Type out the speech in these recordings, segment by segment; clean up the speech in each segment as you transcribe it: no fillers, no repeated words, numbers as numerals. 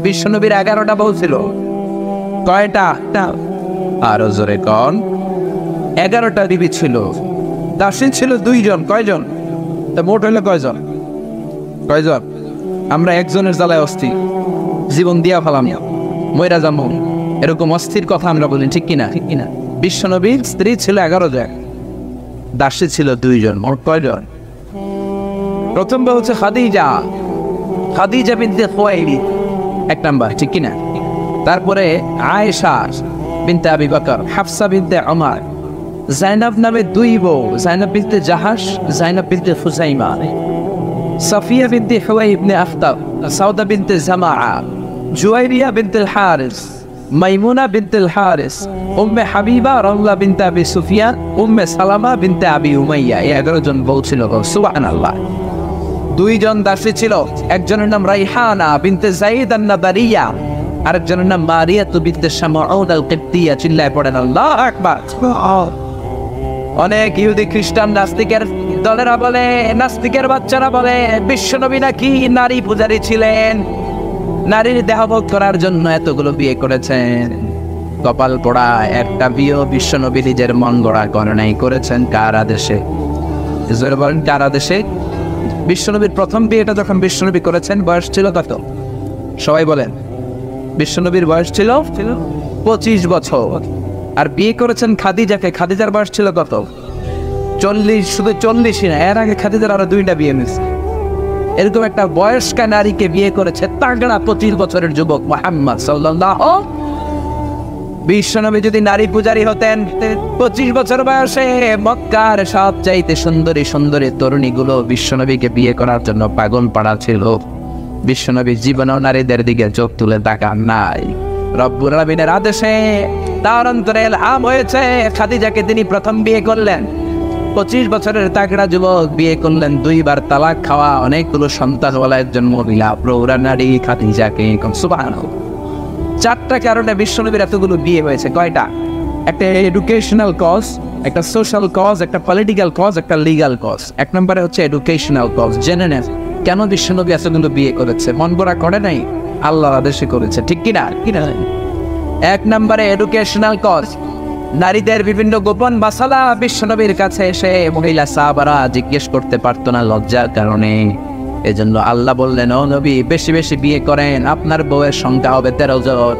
বিশ্বনবীর 11টা বউ ছিল। কয়টা? আরো জোরে কন। 11টা বিবি ছিল। দাসী ছিল 2 জন। কয়জন? তা মোট হইলো কয়জন? আমরা একজনের জ্বালায় অস্থির, জীবন দিয়া ফেলাম, ময়রা যাবো, এরকম অস্থির কথা আমরা বলি, ঠিক কিনা? বিশ্বনবীর স্ত্রী ছিল 11 জন, দাসী ছিল 2 জন। মোট কয়জন? প্রথম বউ হচ্ছে খাদিজা বিনতে খুয়াইলিদ, 1 নাম্বার, ঠিক কিনা? তারপরে আয়েশা বিনতে আবি বকর, হাফসা বিনতে ওমর, জাইনাব নামে 2 বউ, জাইনাব বিনতে জাহাশ, জাইনাব বিনতে খুজাইমা, সাফিয়া বিনতে হুয়াই ইবনে আখতাব, সাউদা বিনতে জামাআ, জুয়াইরিয়া বিনতে হারিস, মাইমুনা বিনতে হারিস, উম্মে হাবিবা রামলা বিনতে আবি সুফিয়ান, উম্মে সালামা বিনতে আবি উমাইয়া। এই 11 জন বউ ছিল। সুবহানাল্লাহ। 2 জন দাসী ছিল। একজনের নাম রাইহানা বিনতে যায়েদ আন-নাদারিয়া, আরেকজনের নাম মারিয়া বিনতে শামউন আল-কিবতিয়া। চিল্লায় পড়েন আল্লাহু আকবার। অনেক ইহুদি খ্রিস্টান নাস্তিকের দলেরা বলে, নাস্তিকের বাচ্চারা বলে বিশ্বনবী নাকি নারী পূজারী ছিলেন, নারীর দেহভোগ করার জন্য এতগুলো বিয়ে করেছেন। কপাল পোড়া, একটা বিয়েও বিশ্বনবী নিজের মন গড়া করে নাই, করেছেন কার আদেশে? বলেন কার আদেশে? বিশ্বনবীর প্রথম বিয়েটা যখন বিশ্বনবী করেছেন বয়স ছিল কত? সবাই বলেন। বিশ্বনবীর বয়স ছিল 25 বছর। আর বিয়ে করেছেন খাদিজাকে, খাদিজার বয়স ছিল কত? 40। শুধু 40ই না, এর আগে খাদিজার আরো 2টা বিয়ে হয়েছে। এরকম একটা বয়স্কা নারীকে বিয়ে করেছে তাগড়া 25 বছরের যুবক মুহাম্মদ সাল্লাল্লাহু। বিশ্বনবী যদি নারী পূজারী হতেন, 25 বছর বয়সে মক্কার সবচাইতে সুন্দরী তরুণীগুলো বিশ্বনবীকে বিয়ে করার জন্য পাগল পাড়া ছিল। বিশ্বনবী জীবনেও নারীদের দিকে চোখ তুলে তাকান নাই। রব্বুল আলামিনের আদেশে তার অন্তরে ইলহাম হয়েছে, খাদিজাকে তিনি প্রথম বিয়ে করলেন। 25 বছরের তাগড়া যুবক বিয়ে করলেন, 2 বার তালাক খাওয়া, অনেকগুলো সন্তানওয়ালা একজন মহিলা, প্রৌঢ়া নারী খাদিজাকে। সুবহানাল্লাহ। 4টা কারণে বিশ্বনবীর এতগুলো বিয়ে হয়েছে। কয়টা? একটা এডুকেশনাল কজ, একটা সোশ্যাল কজ, একটা পলিটিক্যাল কজ, একটা লিগাল কজ। 1 নম্বরে হচ্ছে এডুকেশনাল কজ। জেনে নেন কেন বিশ্বনবী এতগুলো বিয়ে করেছে। মন গড়া করে নাই, আল্লাহর আদেশে করেছে, ঠিক কিনা? 1 নম্বরে এডুকেশনাল কজ। নারীদের বিভিন্ন গোপন মাসালা বিশ্বনবীর কাছে এসে মহিলা সাহাবারা জিজ্ঞেস করতে পারতো না লজ্জার কারণে। এজন্য আল্লাহ বললেন, ও নবী বেশি বেশি বিয়ে করেন, আপনার বউয়ের সংখ্যা হবে 13 জন।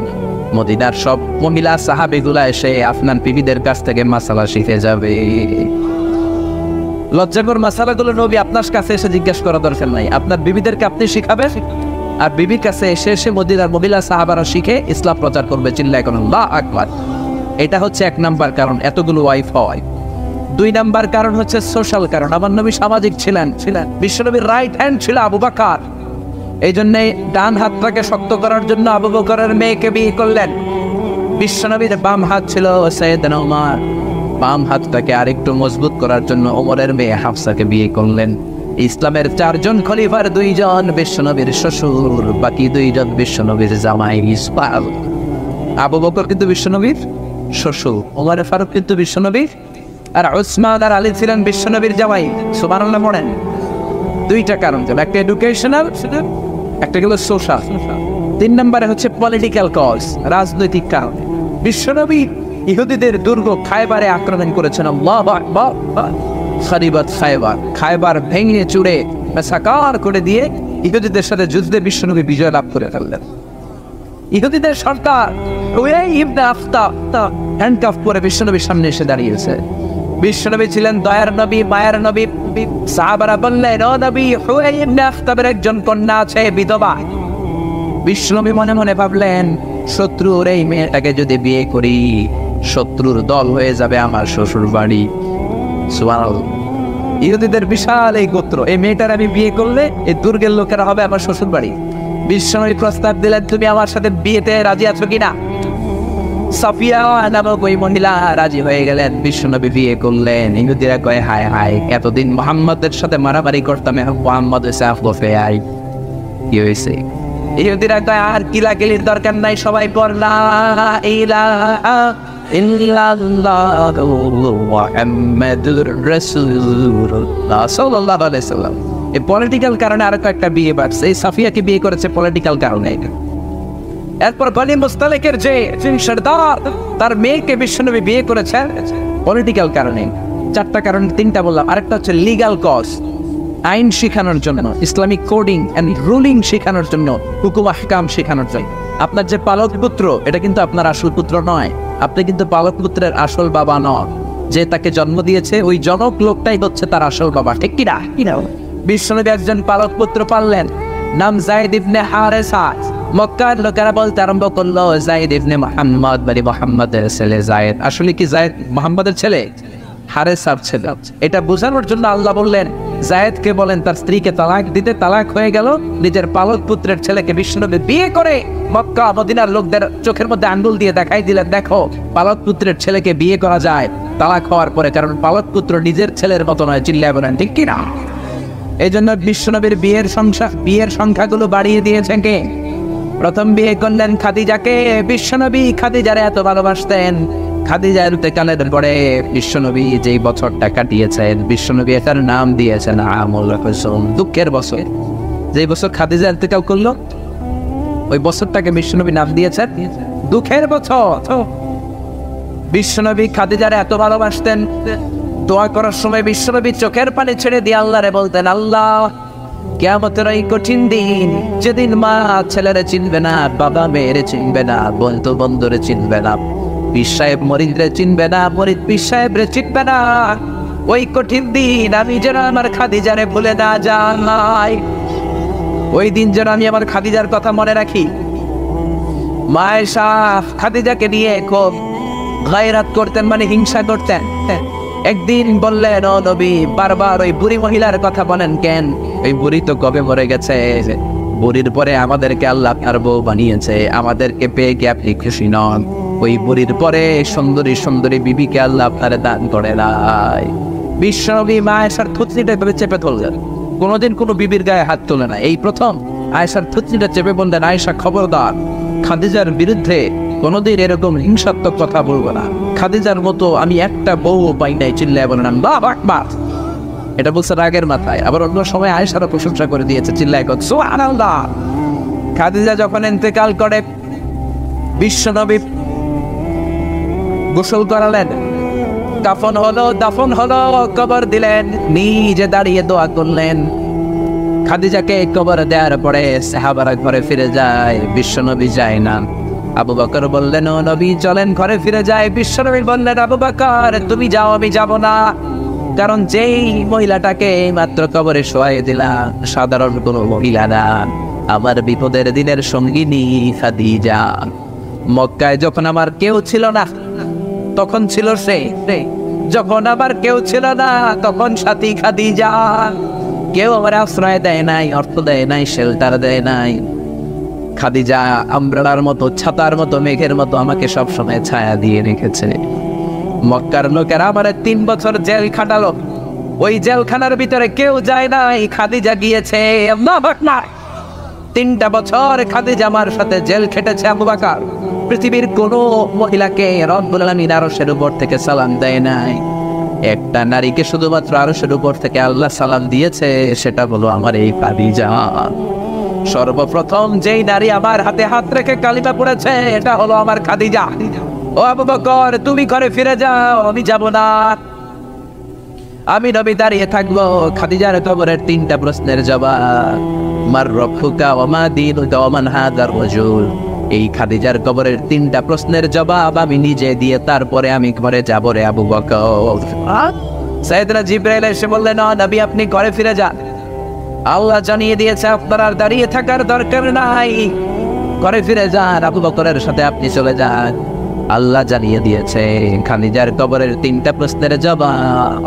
মদিনার সব মহিলা সাহাবীগুলা এসে আপনার বিবিদের কাছ থেকে মাসালা শিখে যাবে। লজ্জাকর মাসালাগুলো নবী আপনার কাছে এসে জিজ্ঞেস করা দরকার নাই, আপনার বিবিদেরকে আপনি শিখাবেন, আর বিবির কাছে এসে এসে মদিনার মহিলা সাহাবারা শিখে ইসলাম প্রচার করবে। চিল্লায় কোন আল্লাহু আকবার। এটা হচ্ছে 1 নাম্বার কারণ, এতগুলো ওয়াইফ হয়। 2 নাম্বার কারণ হচ্ছে সোশ্যাল কারণ। আমার নবী সামাজিক ছিলেন। বিশ্বনবীর রাইট হ্যান্ড ছিল আবু বকর। এই জন্য ডান হাতটাকে শক্ত করার জন্য আবু বকরের মেয়েকে বিয়ে করলেন। বিশ্বনবীর বাম হাত ছিল সাইয়েদনা ওমর, বাম হাতটাকে আরেকটু মজবুত করার জন্য ওমরের মেয়ে হাফসাকে বিয়ে করলেন। ইসলামের 4 জন খলিফার 2 জন বিশ্বনবীর শ্বশুর, বাকি 2 জন বিশ্বনবীর জামাই। আবু বকর কিন্তু বিশ্বনবীর শ্বশুর, ওমর ফারুক কিন্তু বিশ্বনবীর, আর উসমান আর আলী ছিলেন বিশ্বনবীর জামাই। সুবহানাল্লাহ পড়েন। 2টা কারণ ছিল, একটা এডুকেশনাল, একটা গেল সোশ্যাল। 3 নম্বরে হচ্ছে পলিটিক্যাল কজ, রাজনৈতিক কারণ। বিশ্বনবী ইহুদিদের দুর্গ খায়বারে আক্রমণ করেছেন। আল্লাহু আকবার। খারিবাত খায়বার, খায়বার ভেঙে চুরে সাকার করে দিয়ে ইহুদিদের সাথে যুদ্ধে বিশ্বনবী বিজয় লাভ করে ফেললেন। ইহুদিদের সরকার হুয়াই ইবনে আখতাব হ্যান্ডকাফ করে বিশ্বনবীর সামনে এসে দাঁড়িয়েছে। বিশ্বনবী ছিলেন দয়ার নবী, মায়ের নবী। সাহাবারা বললেন, ও নবী, হুয়াই ইবনে আখতাবের একজন কন্যা আছে, বিধবা। বিশ্বনবী মনে মনে ভাবলেন, শত্রুর এই মেয়েটাকে যদি বিয়ে করি, শত্রুর দল হয়ে যাবে আমার শ্বশুর বাড়ি। সুবহানাল্লাহ। ইহুদিদের বিশাল এই গোত্র, এই মেয়েটার আমি বিয়ে করলে এই দুর্গের লোকেরা হবে আমার শ্বশুর বাড়ি। বিশ্বনবী প্রস্তাব দিলেন, তুমি আমার সাথে বিয়েতে রাজি আছো কিনা? সাফিয়া নামক ওই মহিলা রাজি হয়ে গেলেন। বিশ্বনবী বিয়ে করলেন। ইহুদিরা কয়, হায় হায়, এতদিন মুহাম্মদের সাথে মারামারি করতাম, এখন মুহাম্মদ এসে আফগোফে আই, কি হয়েছে? ইহুদিরা কয়, আর কিলাকিলির দরকার নাই, সবাই পড় লা ইলাহা ইল্লাল্লাহু মুহাম্মাদুর রাসূলুল্লাহ সাল্লাল্লাহু আলাইহি সাল্লাম। এই পলিটিক্যাল কারণে আরো একটা বিয়ে বাড়ছে। এই সাফিয়াকে বিয়ে করেছে পলিটিক্যাল কারণে। এরপর বনি মুস্তালিকের যে সর্দার, তার মেয়েকে বিশ্বনবী বিয়ে করেছেন পলিটিক্যাল কারণে। 4টা কারণ, 3টা বললাম, আরেকটা হচ্ছে লিগাল কজ, আইন শেখানোর জন্য, ইসলামিক কোডিং এন্ড রুলিং শেখানোর জন্য, হুকুম আহকাম শেখানোর জন্য। আপনার যে পালক পুত্র, এটা কিন্তু আপনার আসল পুত্র নয়, আপনি কিন্তু পালক পুত্রের আসল বাবা নন। যে তাকে জন্ম দিয়েছে ওই জনক লোকটাই হচ্ছে তার আসল বাবা, ঠিক কিনা? বিশ্বনবী একজন পালক পুত্র পাললেন, নাম যায়েদ ইবনে হারেসা। মক্কার লোকেরা বলতে আরম্ভ করলো যায়েদ ইবনে মুহাম্মদ, মানে মুহাম্মাদের ছেলে যায়েদ। আসলে কি যায়েদ মুহাম্মাদের ছেলে? হারেসার ছেলে। এটা বোঝানোর জন্য আল্লাহ বললেন যায়েদকে বলেন তার স্ত্রীকে তালাক দিতে। তালাক হয়ে গেল, নিজের পালক পুত্রের ছেলেকে বিশ্বনবী বিয়ে করে মক্কা মদিনার লোকদের চোখের মধ্যে আঙ্গুল দিয়ে দেখাই দিলেন, দেখো পালক পুত্রের ছেলেকে বিয়ে করা যায় তালাক হওয়ার পরে, কারণ পালক পুত্র নিজের ছেলের মতো নয়। চিল্লায় বলেন ঠিক কিনা? এই জন্য বিশ্বনবীর বিয়ের সংখ্যাগুলো বাড়িয়ে দিয়েছেন কে? প্রথম বিয়ে করলেন খাদিজাকে। বিশ্বনবী খাদিজারে এত ভালোবাসতেন, খাদিজা ইন্তেকালের পরে বিশ্বনবী যেই বছরটা কাটিয়েছেন, বিশ্বনবী এটার নাম দিয়েছেন আমুল হুজুন, দুঃখের বছর। যেই বছর খাদিজা ইন্তেকাল করলো ওই বছরটাকে বিশ্বনবী নাম দিয়েছেন দুঃখের বছর। বিশ্বনবী খাদিজারে এত ভালোবাসতেন, দোয়া করার সময় বিশ্বনবী চোখের পানি ছেড়ে দিয়ে আল্লাহরে বলতেন, আল্লাহ কিয়ামতের এই কঠিন দিন, যেদিন মা ছেলেরে চিনবে না, বাবা মেয়েরে চিনবে না, বন্ধু বন্ধুরে চিনবে না, পীর সাহেব মরিদরে চিনবে না, মরিদ পীর সাহেবরে চিনবে না, ওই কঠিন দিন আমি যেন আমার খাদিজারে ভুলে না যাই, ওই দিন যেন আমি আমার খাদিজার কথা মনে রাখি। মা আয়েশা খাদিজাকে নিয়ে খুব গায়রাত করতেন, মানে হিংসা করতেন। একদিন বললেন, ও নবী, বারবার ওই বুড়ি মহিলার কথা বলেন কেন? ওই বুড়ি তো কবে মরে গেছে, বুড়ির পরে আমাদেরকে আল্লাহ আর বউ বানিয়েছে, আমাদেরকে পেয়ে কি আপনি খুশি নন? ওই বুড়ির পরে সুন্দরী সুন্দরী বিবিকে আল্লাহ আপনারে দান করে নাই। বিশ্বনবী মা আয়েশার থুতনিটা এভাবে চেপে ধরলেন, কোনোদিন কোনো বিবির গায়ে হাত তোলে না। এই প্রথম আয়েশার থুতনিটা চেপে বললেন, আয়েশা খবরদার, খাদিজার বিরুদ্ধে কোনোদিন এরকম হিংসাত্মক কথা বলবো না, খাদিজার মতো আমি একটা বউ পাই নাই। চিল্লায় বলেন আল্লাহু আকবার। এটা বলছে রাগের মাথায়, আবার অন্য সময় আয়েশারও প্রশংসা করে দিয়েছে, চিল্লায় কর সুবহানাল্লাহ। খাদিজা যখন ইন্তেকাল করে বিশ্বনবী গোসল করালেন, কাফন হলো, দাফন হলো, কবর দিলেন, নিজে দাঁড়িয়ে দোয়া করলেন। খাদিজাকে কবর দেওয়ার পরে সাহাবারা ঘরে ফিরে যায়, বিশ্বনবী যায় না। আবু বকর বললেন, ও নবী চলেন ঘরে ফিরে যায়। বিশ্বনবী বললেন, আবু বকর তুমি যাও, আমি যাব না, কারণ যেই মহিলাটাকে মাত্র কবরে শোয়াই দিলাম সাধারণ কোনো মহিলা না, আমার বিপদের দিনের সঙ্গিনী খাদিজা। মক্কায় যখন আমার কেউ ছিল না তখন ছিল সে, যখন আমার কেউ ছিল না তখন সাথী খাদিজা। কেউ আমার আশ্রয় দেয় নাই, অর্থ দেয় নাই, শেল্টার দেয় নাই। খাদিজা আমব্রেলার মতো, ছাতার মতো, মেঘের মতো আমাকে সবসময় ছায়া দিয়ে রেখেছে। মক্কার লোকেরা আমার 3 বছর জেল খাটালো, ওই জেলখানার ভিতরে কেউ যায় নাই, খাদিজা গিয়েছে। 3টা বছর খাদিজা আমার সাথে জেল খেটেছে। আবু বকর পৃথিবীর কোন মহিলাকে রব্বুল আলামিন আরশের উপর থেকে সালাম দেয় নাই, একটা নারীকে শুধুমাত্র আরশের উপর থেকে আল্লাহ সালাম দিয়েছে, সেটা হলো আমার এই খাদিজা। সর্বপ্রথম যেই নারী আমার হাতে হাত রেখে কালিমা পড়েছে এটা হলো আমার খাদিজা। ও আবু বকর তুমি ঘরে ফিরে যাও, আমি যাব না, আমি নবী দাঁড়িয়ে থাকবো। খাদিজার কবরের 3টা প্রশ্নের জবাব, মার রব্বুকা ওয়া মা দীনুকা ওয়া মান হাযার রাজুল। এই খাদিজার কবরের 3টা প্রশ্নের জবাব আমি নিজে দিয়ে তারপরে আমি ঘরে যাব রে আবু বকর। সাইয়েদনা জিবরাইল এসে বললেন, নবী আপনি ঘরে ফিরে যান, আল্লাহ জানিয়ে দিয়েছে আপনার আর দাঁড়িয়ে থাকার দরকার নাই, ঘরে ফিরে যান, আবু বকরের সাথে আপনি চলে যান। আল্লাহ জানিয়ে দিয়েছে খাদিজার কবরের 3টা প্রশ্নের জবাব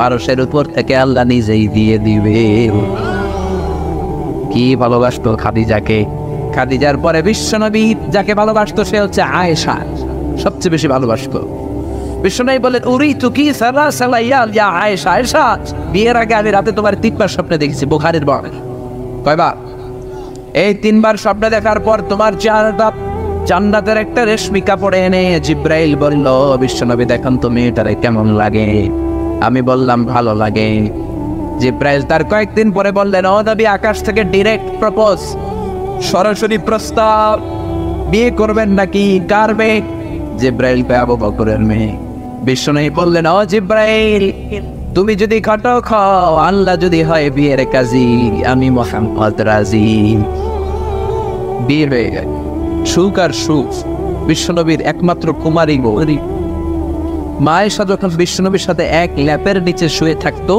আরশের উপর থেকে আল্লাহ নিজেই দিয়ে দিবে। কি ভালোবাসতো খাদিজাকে। খাদিজার পরে বিশ্বনবী যাকে ভালোবাসতো সে হচ্ছে আয়েশা, সবচেয়ে বেশি ভালোবাসতো। বিশ্বনবী বলেন, উরি তুকি সারা সালাইয়াল ইয়া আয়েশা, আয়েশা বিয়ের আগে আমি রাতে তোমার 3বার স্বপ্নে দেখেছি। বুখারীর বর্ণনা। কয়বার? এই 3বার স্বপ্ন দেখার পর তোমার চেহারাটা জান্নাতের একটা রেশমি কাপড়ে এনে জিব্রাইল বলল, বিশ্বনবী দেখুন তুমি এটারে কেমন লাগে? আমি বললাম ভালো লাগে। জিব্রাইল তার কয়েকদিন পরে বললেন, ও নবী আকাশ থেকে ডাইরেক্ট প্রপোজ, সরাসরি প্রস্তাব বিয়ে করবেন নাকি? কার মেয়ে? জিব্রাইল আবু বকরের মেয়ে। বিশ্বনবী বললেন, ও জিব্রাইল, তুমি যদি খাটো খাও, আল্লাহ যদি হয় বিয়ের কাজী, আমি মুহাম্মদ রাজি। বিয়ে হয়ে গেল। সুখ আর সুখ। বিশ্বনবীর একমাত্র কুমারী গৌরী মা আয়েশা যখন বিশ্বনবীর সাথে এক ল্যাপের নিচে শুয়ে থাকতো,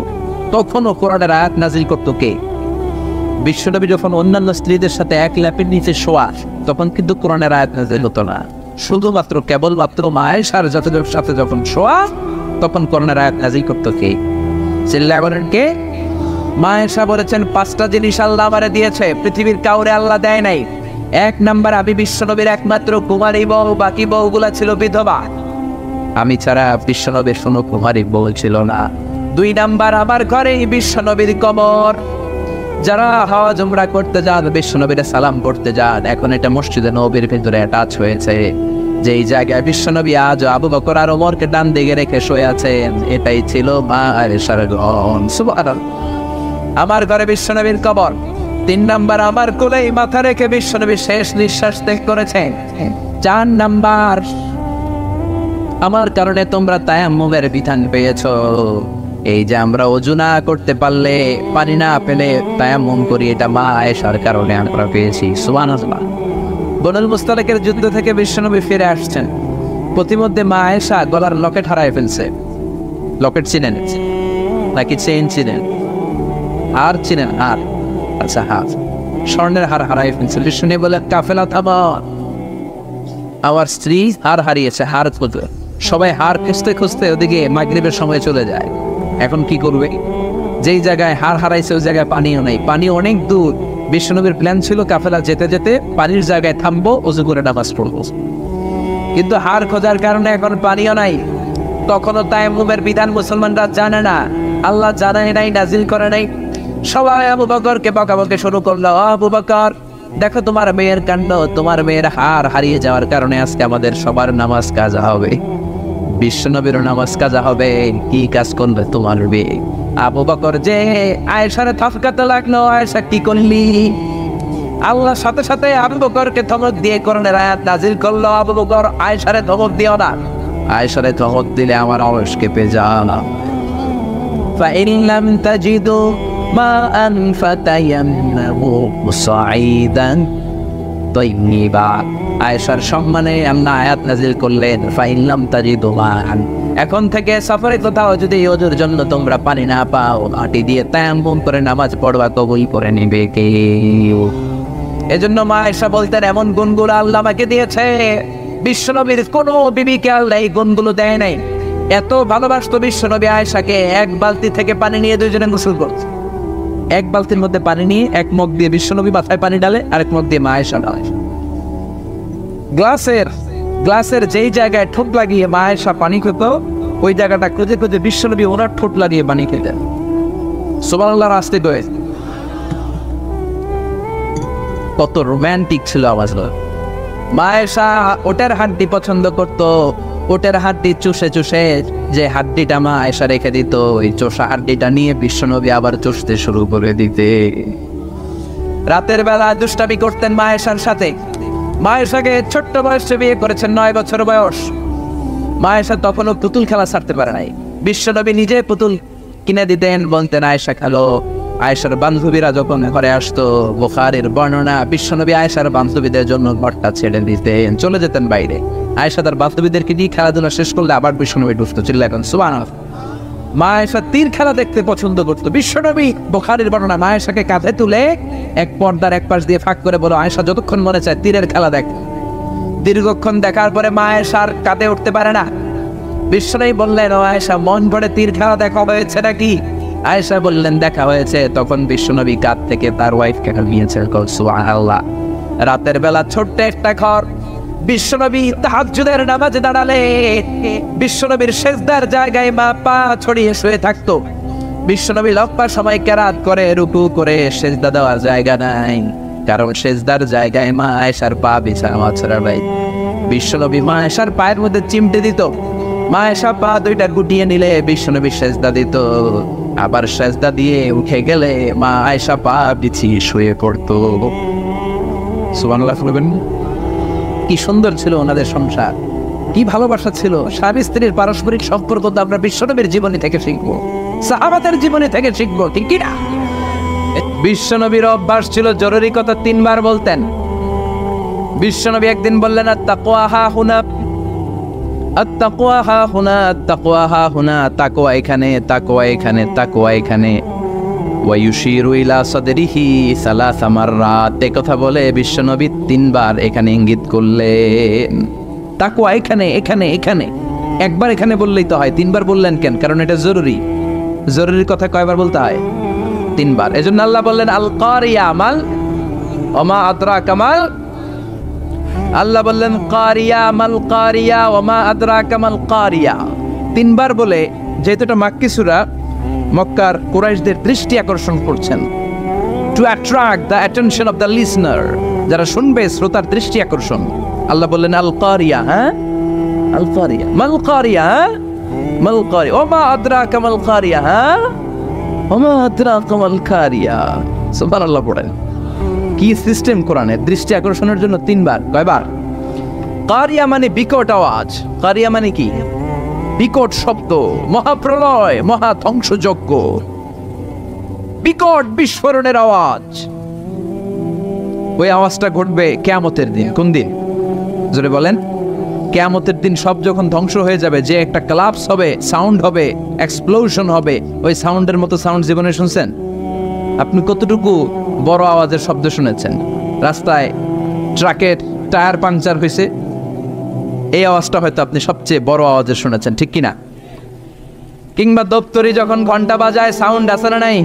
তখনও কোরআনের আয়াত নাজিল করতো কে? বিশ্বনবী যখন অন্যান্য স্ত্রীদের সাথে এক ল্যাপের নিচে শোয়া, তখন কিন্তু কোরআনের আয়াত নাজিল হতো না। শুধুমাত্র কেবলমাত্র মা আয়েশার সাথে যখন শোয়া, তখন কোরআনের আয়াত নাজিল করতো কে? চিল্লায় বলেন কে? মা আয়েশা বলেছেন, 5টা জিনিস আল্লাহ আমারে দিয়েছে, পৃথিবীর কাউরে আল্লাহ দেয় নাই। 1 নাম্বার, আমি বিশ্বনবীর একমাত্র কুমারী বউ, বাকি বউগুলা ছিল বিধবা। আমি ছাড়া বিশ্বনবীর কোনো কুমারী বউ ছিল না। 2 নাম্বার, আমার ঘরেই বিশ্বনবীর কবর। যারা হজ উমরা করতে যান, বিশ্বনবীর সালাম করতে যান, এখন এটা মসজিদে নববীর ভিতরে অ্যাটাচ হয়েছে। যেই জায়গায় বিশ্বনবী আজ আবু বকর আর ওমরকে ডান দিকে রেখে শুয়ে আছেন, এটাই ছিল মা আয়েশার ঘর। সুবহানাল্লাহ। আমার ঘরে বিশ্বনবীর কবর। 3 নাম্বার, আমার কোলেই মাথা রেখে বিশ্বনবী শেষ নিঃশ্বাস ত্যাগ করেছেন। 4 নাম্বার, আমার কারণে তোমরা তায়াম্মুমের বিধান পেয়েছো। এই যে আমরা ওযু না করতে পারলে, পানি না পেলে তায়াম্মুম করি, এটা মা আয়েশার কারণে আমরা পেয়েছি। সুবহানাল্লাহ। বনুল মুস্তালিকের যুদ্ধ থেকে বিশ্বনবী ফিরে আসছেন। প্রতিমধ্যে মা আয়েশা গলার লকেট হারায় ফেলছে। লকেট চিনেন নাকি চেইন চিনেন? হার চিনেন? হার, আচ্ছা হার, স্বর্ণের হার হারাই ফেলছে। বিশ্বনবী বলে, কাফেলা থামো, আমার স্ত্রী হার হারিয়েছে, হার খুঁজবে। সবাই হার খুঁজতে খুঁজতে ওদিকে মাগরিবের সময় চলে যায়। এখন কি করবে? যেই জায়গায় হার হারাইছে ওই জায়গায় পানিও নেই, পানি অনেক দূর। বিশ্বনবীর প্ল্যান ছিল কাফেলা যেতে যেতে পানির জায়গায় থামবো, ওযু করে নামাজ পড়বো। কিন্তু হার খোঁজার কারণে এখন পানিও নাই। তখনও তায়াম্মুমের বিধান মুসলমানরা জানে না, আল্লাহ জানায় নাই, নাজিল করে নাই। সবাই আবু বকরকে বকাবকি শুরু করলো, আবু বকর দেখো তোমার মেয়ের কাণ্ড, তোমার মেয়ের হার হারিয়ে যাওয়ার কারণে আজকে আমাদের সবার নামাজ কাজা হবে, বিশ্বনবীর নামাজ কাজা হবে। কি কাজ করবে তোমার মেয়ে? আবু বকর যে আয়েশারে থাফকাতে লাগলো, আয়েশা কি করলি? আল্লাহ সাথে সাথে আবু বকরকে ধমক দিয়ে কোরআনের আয়াত নাজিল করলো, আবু বকর আয়েশারে ধমক দিও না, আয়েশারে ধমক দিলে আমার আওয়াজ কেঁপে যাবে। فإن لم تجدوا ماء فتيمموا صعيدا طيبا। আয়েশার সম্মানে আল্লাহ আয়াত নাজিল করলেন, فإن لم تجدوا ماء। এখন থেকে সফরে কোথাও যদি ওযুর জন্য তোমরা পানি না পাও, মাটি দিয়ে তায়াম্মুম করে নামাজ পড়বা, কবুল করে নেবে কে? এজন্য মা আয়েশা বলতেন, এমন গুণগুলো আল্লাহ আমাকে দিয়েছে, বিশ্বনবীর কোনো বিবিকে আল্লাহ এই গুণগুলো দেয় নাই। এত ভালোবাসতো বিশ্বনবী আয়েশাকে, 1 বালতি থেকে পানি নিয়ে দুইজনে গোসল করছে। 1 বালতির মধ্যে পানি নিয়ে এক মগ দিয়ে বিশ্বনবী মাথায় পানি ঢালে, আরেক মগ দিয়ে মা আয়েশা ঢালে। গ্লাসের যেই জায়গায় ঠোঁট লাগিয়ে মা আয়েশা পানি খেত, ওই জায়গাটা খুঁজে খুঁজে বিশ্বনবী ওনার ঠোঁট লাগিয়ে পানি খেতেন। সুবহানাল্লাহ। রাস্তে গয়ে কত রোমান্টিক ছিল আওয়াজ। মা আয়েশা ওটের হাড্ডি পছন্দ করতো। ওটের হাড্ডি চুষে চুষে যে হাড্ডিটা মা আয়েশা রেখে দিত, ওই চোষা হাড্ডিটা নিয়ে বিশ্বনবী আবার চুষতে শুরু করে দিতে। রাতের বেলা দুষ্টামি করতেন মা আয়েশার সাথে। মা আয়েশাকে ছোট্ট বয়সে বিয়ে করেছেন, 9 বছর বয়স। মা আয়েশা তখনও পুতুল খেলা ছাড়তে পারে নাই। বিশ্বনবী নিজে পুতুল কিনে দিতেন, বলতেন আয়েশা খেলো। আয়েশার বান্ধবীরা যখন ঘরে আসতো, বুখারীর বর্ণনা, বিশ্বনবী আয়েশার বান্ধবীদের জন্য ঘরটা ছেড়ে দিতেন, চলে যেতেন বাইরে। আয়েশা তার বান্ধবীদেরকে নিয়ে খেলাধুলা শেষ করলে আবার বিশ্বনবী ঢুকতো। চিল্লাতেন সুবহানাল্লাহ। মা আয়েশা তীর খেলা দেখতে পছন্দ করতো। বিশ্বনবী বুখারীর বর্ণনা, মা আয়েশাকে কাঁধে তুলে এক পর্দার এক পাশ দিয়ে ফাঁক করে বলো, আয়েশা যতক্ষণ মনে চায় তীরের খেলা দেখ। দীর্ঘক্ষণ দেখার পরে মা আয়েশা আর কাঁধে উঠতে পারে না। বিশ্বনবী বললেন, ও আয়েশা, মন ভরে তীর খেলা দেখা হয়েছে নাকি? আয়েশা বললেন, দেখা হয়েছে। তখন বিশ্বনবী কাঁধ থেকে তার ওয়াইফকে নিয়েছেন। সুবহানাল্লাহ। রাতের বেলা ছোট্ট একটা ঘর। বিশ্বনবী তাহাজ্জুদের নামাজে দাঁড়ালে বিশ্বনবীর সেজদার জায়গায় মা পা ছড়িয়ে শুয়ে থাকতো। বিশ্বনবী লম্বা সময় কেরাত করে, রুকু করে, সেজদা দেওয়ার জায়গা নাই, কারণ সেজদার জায়গায় মা আয়েশার পা বিছানো আছে। ভাই, বিশ্বনবী মা আয়েশার পায়ের মধ্যে চিমটে দিত। মা আয়েশা পা দুইটা গুটিয়ে নিলে বিশ্বনবী সেজদা দিত। আবার সেজদা দিয়ে উঠে গেলে মা আয়েশা পা বিছিয়ে শুয়ে পড়তো। সুবহানাল্লাহ বলবেন। কি সুন্দর ছিল ওনাদের সংসার, কি ভালোবাসা ছিল। স্বামী স্ত্রীর পারস্পরিক সম্পর্ক তো আমরা বিশ্বনবীর জীবনী থেকে শিখবো, সাহাবাদের জীবনী থেকে শিখবো, ঠিক কি না? বিশ্বনবীর অভ্যাস ছিল জরুরি কথা 3 বার বলতেন। বিশ্বনবী একদিন বললেন, আত-তাকওয়া হা হুনা, আত-তাকওয়া হা হুনা, আত-তাকওয়া হা হুনা, তাকওয়া এখানে, তাকওয়া এখানে, তাকওয়া এখানে। ওয়া ইউশিরু ইলা সাদরিহি সালাসা মাররাত। এই কথা বলে বিশ্বনবী 3 বার এখানে ইঙ্গিত করলেন। তাকওয়া এখানে, এখানে, এখানে। একবার এখানে বললেই তো হয়, 3 বার বললেন কেন? কারণ এটা জরুরি। জরুরি কথা কয়বার বলতে হয়? 3 বার। এজন্য আল্লাহ বললেন আল কারিয়া মাল ওমা আদরাকা মাল। আল্লাহ বললেন কারিয়া মাল কারিয়া ওমা আদরাকা মাল কারিয়া। 3 বার বলে, যেহেতু এটা মাক্কি সূরা, মক্কার কুরাইশদের দৃষ্টি আকর্ষণ করছেন, two attract the attention of the listener, যারা শুনবে শ্রোতার দৃষ্টি আকর্ষণ। আল্লাহ বললেন আল কারিয়া, হ্যাঁ আল কারিয়া মাল কারিয়া, মাল কারিয়া ওমা আদরাকা মাল কারিয়া, হ্যাঁ ওমা আদরাকা মাল কারিয়া। সুবহানাল্লাহ পড়েন। কি সিস্টেম কোরআনের! দৃষ্টি আকর্ষণের জন্য 3 বার। কয়বার? কারিয়া মানে বিকট আওয়াজ। কারিয়া মানে কি? বিকট শব্দ, মহাপ্রলয়, মহা ধ্বংসযজ্ঞ, বিকট বিস্ফোরণের আওয়াজ। ওই আওয়াজটা ঘটবে কিয়ামতের দিন। কোন দিন? জোরে বলেন। কিয়ামতের দিন সব যখন ধ্বংস হয়ে যাবে, যে একটা ক্লাপস হবে, সাউন্ড হবে, এক্সপ্লোশন হবে, ওই সাউন্ডের মতো সাউন্ড জীবনে শুনছেন? আপনি কতটুকু বড় আওয়াজের শব্দ শুনেছেন? রাস্তায় ট্রাকের টায়ার পাংচার হয়েছে, এই আওয়াজটা হয়তো আপনি সবচেয়ে বড় আওয়াজে শুনেছেন, ঠিক কিনা? কিংবা দপ্তরি যখন ঘন্টা বাজায়, সাউন্ড আছে না নাই?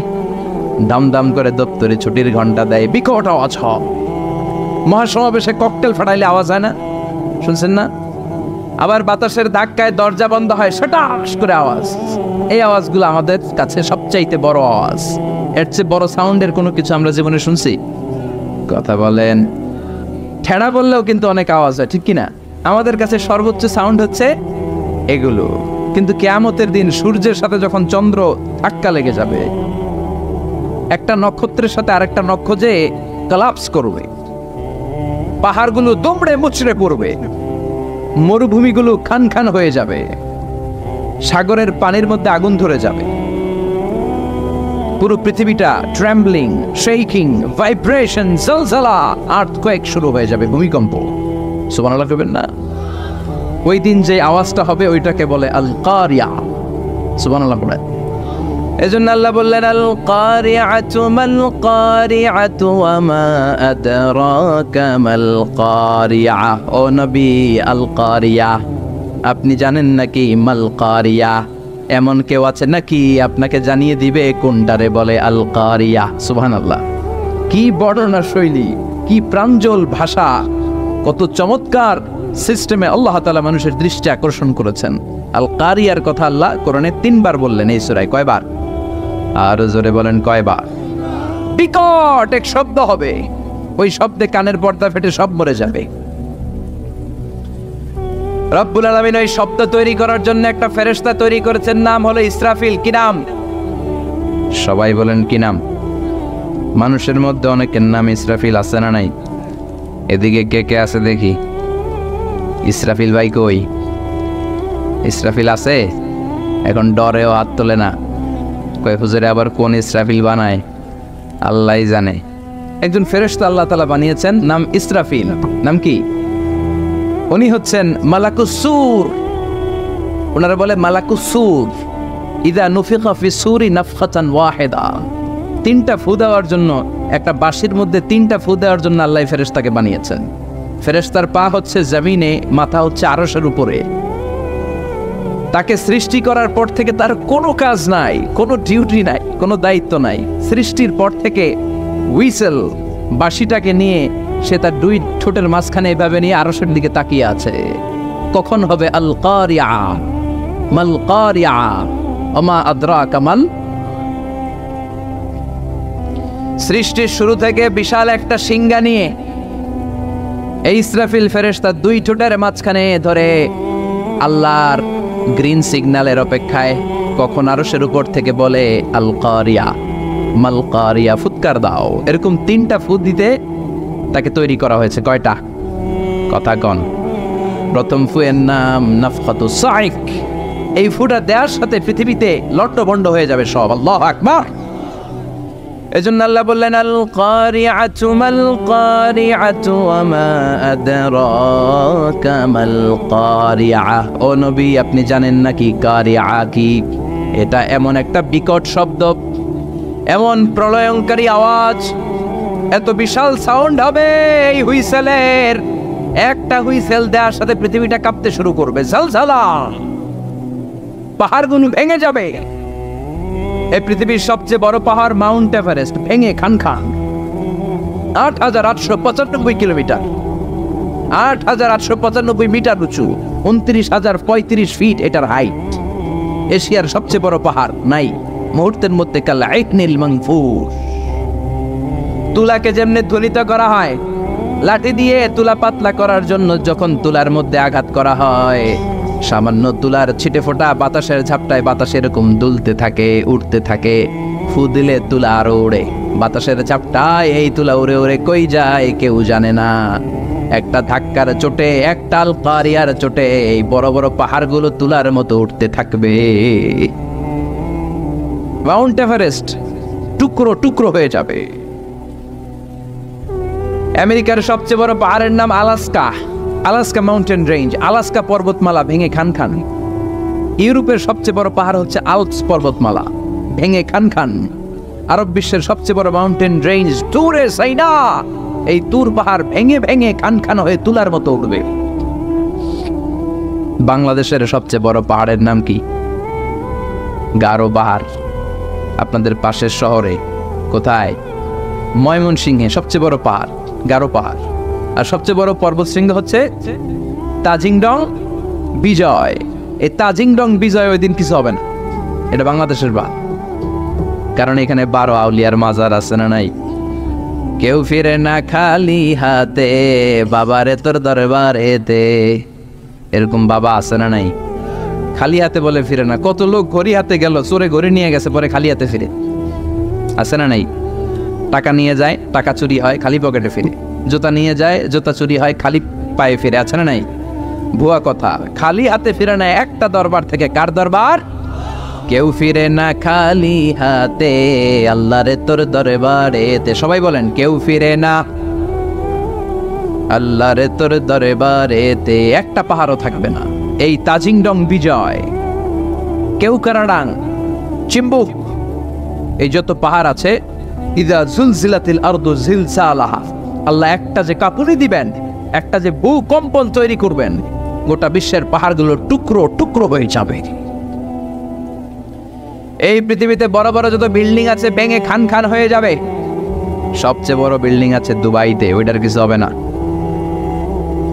দাম দাম করে দপ্তরি ছুটির ঘন্টা দেয়, বিকট আওয়াজ হয়। মহাসমাবেশে ককটেল ফাটাইলে আওয়াজ হয় না? শুনছেন না? আবার বাতাসের ধাক্কায় দরজা বন্ধ হয়, সটাস করে আওয়াজ। এই আওয়াজগুলো আমাদের কাছে সবচাইতে বড় আওয়াজ। এর চেয়ে বড় সাউন্ডের কোনো কিছু আমরা জীবনে শুনছি? কথা বলেন। ঠেড়া বললেও কিন্তু অনেক আওয়াজ হয়, ঠিক কিনা? আমাদের কাছে সর্বোচ্চ সাউন্ড হচ্ছে এগুলো। কিন্তু কিয়ামতের দিন সূর্যের সাথে যখন চন্দ্র ধাক্কা লেগে যাবে, একটা নক্ষত্রের সাথে আরেকটা নক্ষত্র যে কলাপস করবে, পাহাড়গুলো দুমড়ে মুচড়ে পড়বে, মরুভূমিগুলো খান খান হয়ে যাবে, সাগরের পানির মধ্যে আগুন ধরে যাবে, পুরো পৃথিবীটা ট্রেম্বলিং, শেকিং, ভাইব্রেশন, জলজলা, আর্থকোয়েক শুরু হয়ে যাবে, ভূমিকম্প। সুবহানাল্লাহ করবেন না? ওই দিন যে আওয়াজটা হবে ওইটাকে বলে আল কারিয়া। সুবহানাল্লাহ পড়েন। এজন্য আল্লাহ বললেন আল কারিআতু মাল কারিআতু ওয়া মা আদরাকা মাল কারিআ। ও নবী, আল কারিয়া আপনি জানেন নাকি? মাল কারিয়া, এমন কেউ আছে নাকি আপনাকে জানিয়ে দিবে কোনটারে বলে আল কারিয়া? সুবহানাল্লাহ। কি বর্ণনা শৈলী, কি প্রাঞ্জল ভাষা, কত চমৎকার সিস্টেমে আল্লাহ তাআলা মানুষের দৃষ্টি আকর্ষণ করেছেন। আল কারিয়ার কথা আল্লাহ কোরআনে 3 বার বললেন এই সূরায়। কয়বার? আর জোরে বলেন কয়বার? বিকট এক শব্দ হবে, ওই শব্দে কানের পর্দা ফেটে সব মরে যাবে। রব্বুল আলামিন ওই শব্দ তৈরি করার জন্য একটা ফেরেশতা তৈরি করেছেন, নাম হলো ইসরাফিল। কি নাম? সবাই বলেন কি নাম? মানুষের মধ্যে অনেকের নাম ইসরাফিল আছে না নাই? এদিকে কে কে আছে দেখি? ইসরাফিল ভাই কই? ইসরাফিল আছে? এখন ডরেও হাত তোলে না। কয় হুজুরে আবার কোন ইসরাফিল বানায়? আল্লাহই জানে। একজন ফেরেশতা আল্লাহ তাআলা বানিয়েছেন, নাম ইসরাফিল। নাম কি? উনি হচ্ছেন মালাকুস সূর। ওনারা বলে মালাকুস সূর। ইযা নুফিখা ফিস সূরি নাফখাতান ওয়াহিদা। 3টা ফু দেওয়ার জন্য, একটা বাঁশির মধ্যে 3টা ফু দেওয়ার জন্য আল্লাহ ফেরেশতাকে বানিয়েছেন। ফেরেশতার পা হচ্ছে জমিনে, মাথা হচ্ছে আরশের উপরে। তাকে সৃষ্টি করার পর থেকে তার কোনো কাজ নাই, কোনো ডিউটি নাই, কোনো দায়িত্ব নাই। সৃষ্টির পর থেকে হুইসেল, বাঁশিটাকে নিয়ে সে তার 2 ঠোঁটের মাঝখানে এভাবে নিয়ে আরশের দিকে তাকিয়ে আছে। কখন হবে আল কারিয়া? মাল কারিয়া ওমা আদরাকা মাল। সৃষ্টির শুরু থেকে বিশাল একটা সিংহা নিয়ে এই ইসরাফিল ফেরেশতা 2 ঠোঁটের মাঝখানে ধরে আল্লাহর গ্রিন সিগন্যালের অপেক্ষায় কখন আরশের উপর থেকে বলে আল কারিয়া মাল কারিয়া, ফুৎকার দাও। এরকম 3টা ফুৎ দিতে তাকে তৈরি করা হয়েছে। কয়টা? কথা কন। প্রথম ফুয়ের নাম নাফখাতুস সাইক। এই ফুটা দেওয়ার সাথে পৃথিবীতে লট্টভণ্ড হয়ে যাবে সব। আল্লাহু আকবার। এজন্য আল্লাহ বললেন আল কারিআতু মাল কারিআতু ওয়া মা আদরাকা মাল কারিআ। ও নবী, আপনি জানেন নাকি কারিআ কি? এটা এমন একটা বিকট শব্দ, এমন প্রলয়ঙ্কারী আওয়াজ, এত বিশাল সাউন্ড হবে এই হুইসেলের। একটা হুইসেল দেওয়ার সাথে পৃথিবীটা কাঁপতে শুরু করবে, ঝলঝলা, পাহাড়গুলো ভেঙে যাবে। এই পৃথিবীর সবচেয়ে বড় পাহাড় মাউন্ট এভারেস্ট ভেঙে খান খান। ৮,৮৯৫ কিলোমিটার, ৮,৮৯৫ মিটার উঁচু, ২৯,০৩৫ ফিট এটার হাইট। এশিয়ার সবচেয়ে বড় পাহাড় নাই মুহূর্তের মধ্যে কাল আইকনিল মানফুস। তুলাকে যেমনি ধ্বনিত করা হয় লাঠি দিয়ে তুলা পাতলা করার জন্য, যখন তুলার মধ্যে আঘাত করা হয় সামান্য তুলার ছিটে ফোটা বাতাসের ঝাপটায় বাতাস এরকম দুলতে থাকে, উঠতে থাকে। ফু দিলে তুলা আরো ওড়ে, বাতাসের ঝাপটায় এই তুলা উড়ে উড়ে কই যায় কেউ জানে না। একটা ধাক্কার চোটে, একটা আল কারিয়ার চোটে এই বড় বড় পাহাড়গুলো তুলার মতো উঠতে থাকবে। মাউন্ট এভারেস্ট টুকরো টুকরো হয়ে যাবে। আমেরিকার সবচেয়ে বড় পাহাড়ের নাম Alaska, Alaska mountain range, Alaska পর্বতমালা ভেঙে খান খান। ইউরোপের সবচেয়ে বড় পাহাড় হচ্ছে আল্পস পর্বতমালা, ভেঙে খান খান। আরব বিশ্বের সবচেয়ে বড় মাউন্টেন রেঞ্জ তুরে সাইনা, এই তুর পাহাড় ভেঙে ভেঙে খান খান হয়ে তুলার মতো উঠবে। বাংলাদেশের সবচেয়ে বড় পাহাড়ের নাম কি? গারো পাহাড়। আপনাদের পাশের শহরে কোথায়? ময়মনসিংহে সবচেয়ে বড় পাহাড় গারো পাহাড়। আর সবচেয়ে বড় পর্বতশৃঙ্গ হচ্ছে তাজিংডং বিজয়। এই তাজিংডং বিজয় ওই দিন কিছু হবে না, এটা বাংলাদেশের বাদ। কারণ এখানে 12 আউলিয়ার মাজার আছে না নাই? কেউ ফিরে না খালি হাতে, বাবারে তোর দরবারেতে। এরকম বাবা আছে না নাই? খালি হাতে বলে ফিরে না। কত লোক ঘড়ি হাতে গেল, চোরে ঘড়ি নিয়ে গেছে, পরে খালি হাতে ফিরে। আছে না নাই? টাকা নিয়ে যায়, টাকা চুরি হয়, খালি পকেটে ফিরে। জুতা নিয়ে যায়, জুতা চুরি হয়, খালি পায়ে ফিরে। আছে না নাই? ভুয়া কথা। খালি হাতে ফিরে না একটা দরবার থেকে। কার দরবার? কেউ ফিরে না খালি হাতে, আল্লাহরে তোর দরবারেতে। সবাই বলেন, কেউ ফিরে না আল্লাহরে তোর দরবারেতে। একটা পাহাড়ও থাকবে না। এই তাজিংডং বিজয়, কেউকারাডাং, চিম্বুক, এই যত পাহাড় আছে, ইদা জুলজিলাতিল আরদু জিলজালাহা, আল্লাহ একটা যে কাঁপুনি দিবেন, একটা যে ভূকম্পন তৈরি করবেন, গোটা বিশ্বের পাহাড়গুলো টুকরো টুকরো হয়ে যাবে। এই পৃথিবীতে বড় বড় যত বিল্ডিং আছে ভেঙে খান খান হয়ে যাবে। সবচেয়ে বড় বিল্ডিং আছে দুবাইতে, ওইটার কিছু হবে না।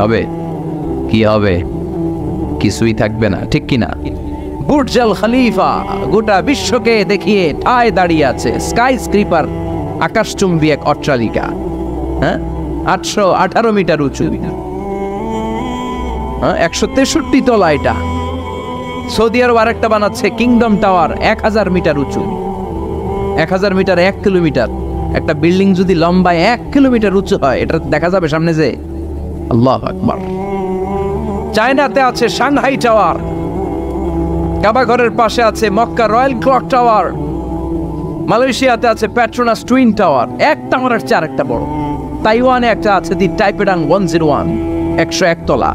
হবে কি? হবে কিছুই থাকবে না, ঠিক কিনা? বুর্জ আল খলিফা গোটা বিশ্বকে দেখিয়ে ঠায় দাঁড়িয়ে আছে। স্কাই স্ক্রিপার, আকাশচুম্বী এক অট্টালিকা, হ্যাঁ, 818 মিটার উঁচু, 163 তলা। এটা সৌদি আরব আরেকটা বানাচ্ছে, কিংডম টাওয়ার, 1000 মিটার উঁচু। 1000 মিটার 1 কিলোমিটার। একটা বিল্ডিং যদি লম্বায় 1 কিলোমিটার উঁচু হয়, এটা দেখা যাবে সামনে যে। আল্লাহু আকবার। চায়নাতে আছে সাংহাই টাওয়ার, কাবা ঘরের পাশে আছে মক্কা রয়্যাল ক্লক টাওয়ার, মালয়েশিয়াতে আছে পেট্রোনাস টুইন টাওয়ার, এক টাওয়ারের চেয়ে আরেকটা বড়। তাইওয়ানে একটা আছে দি টাইপেডাং 101, 101 তলা।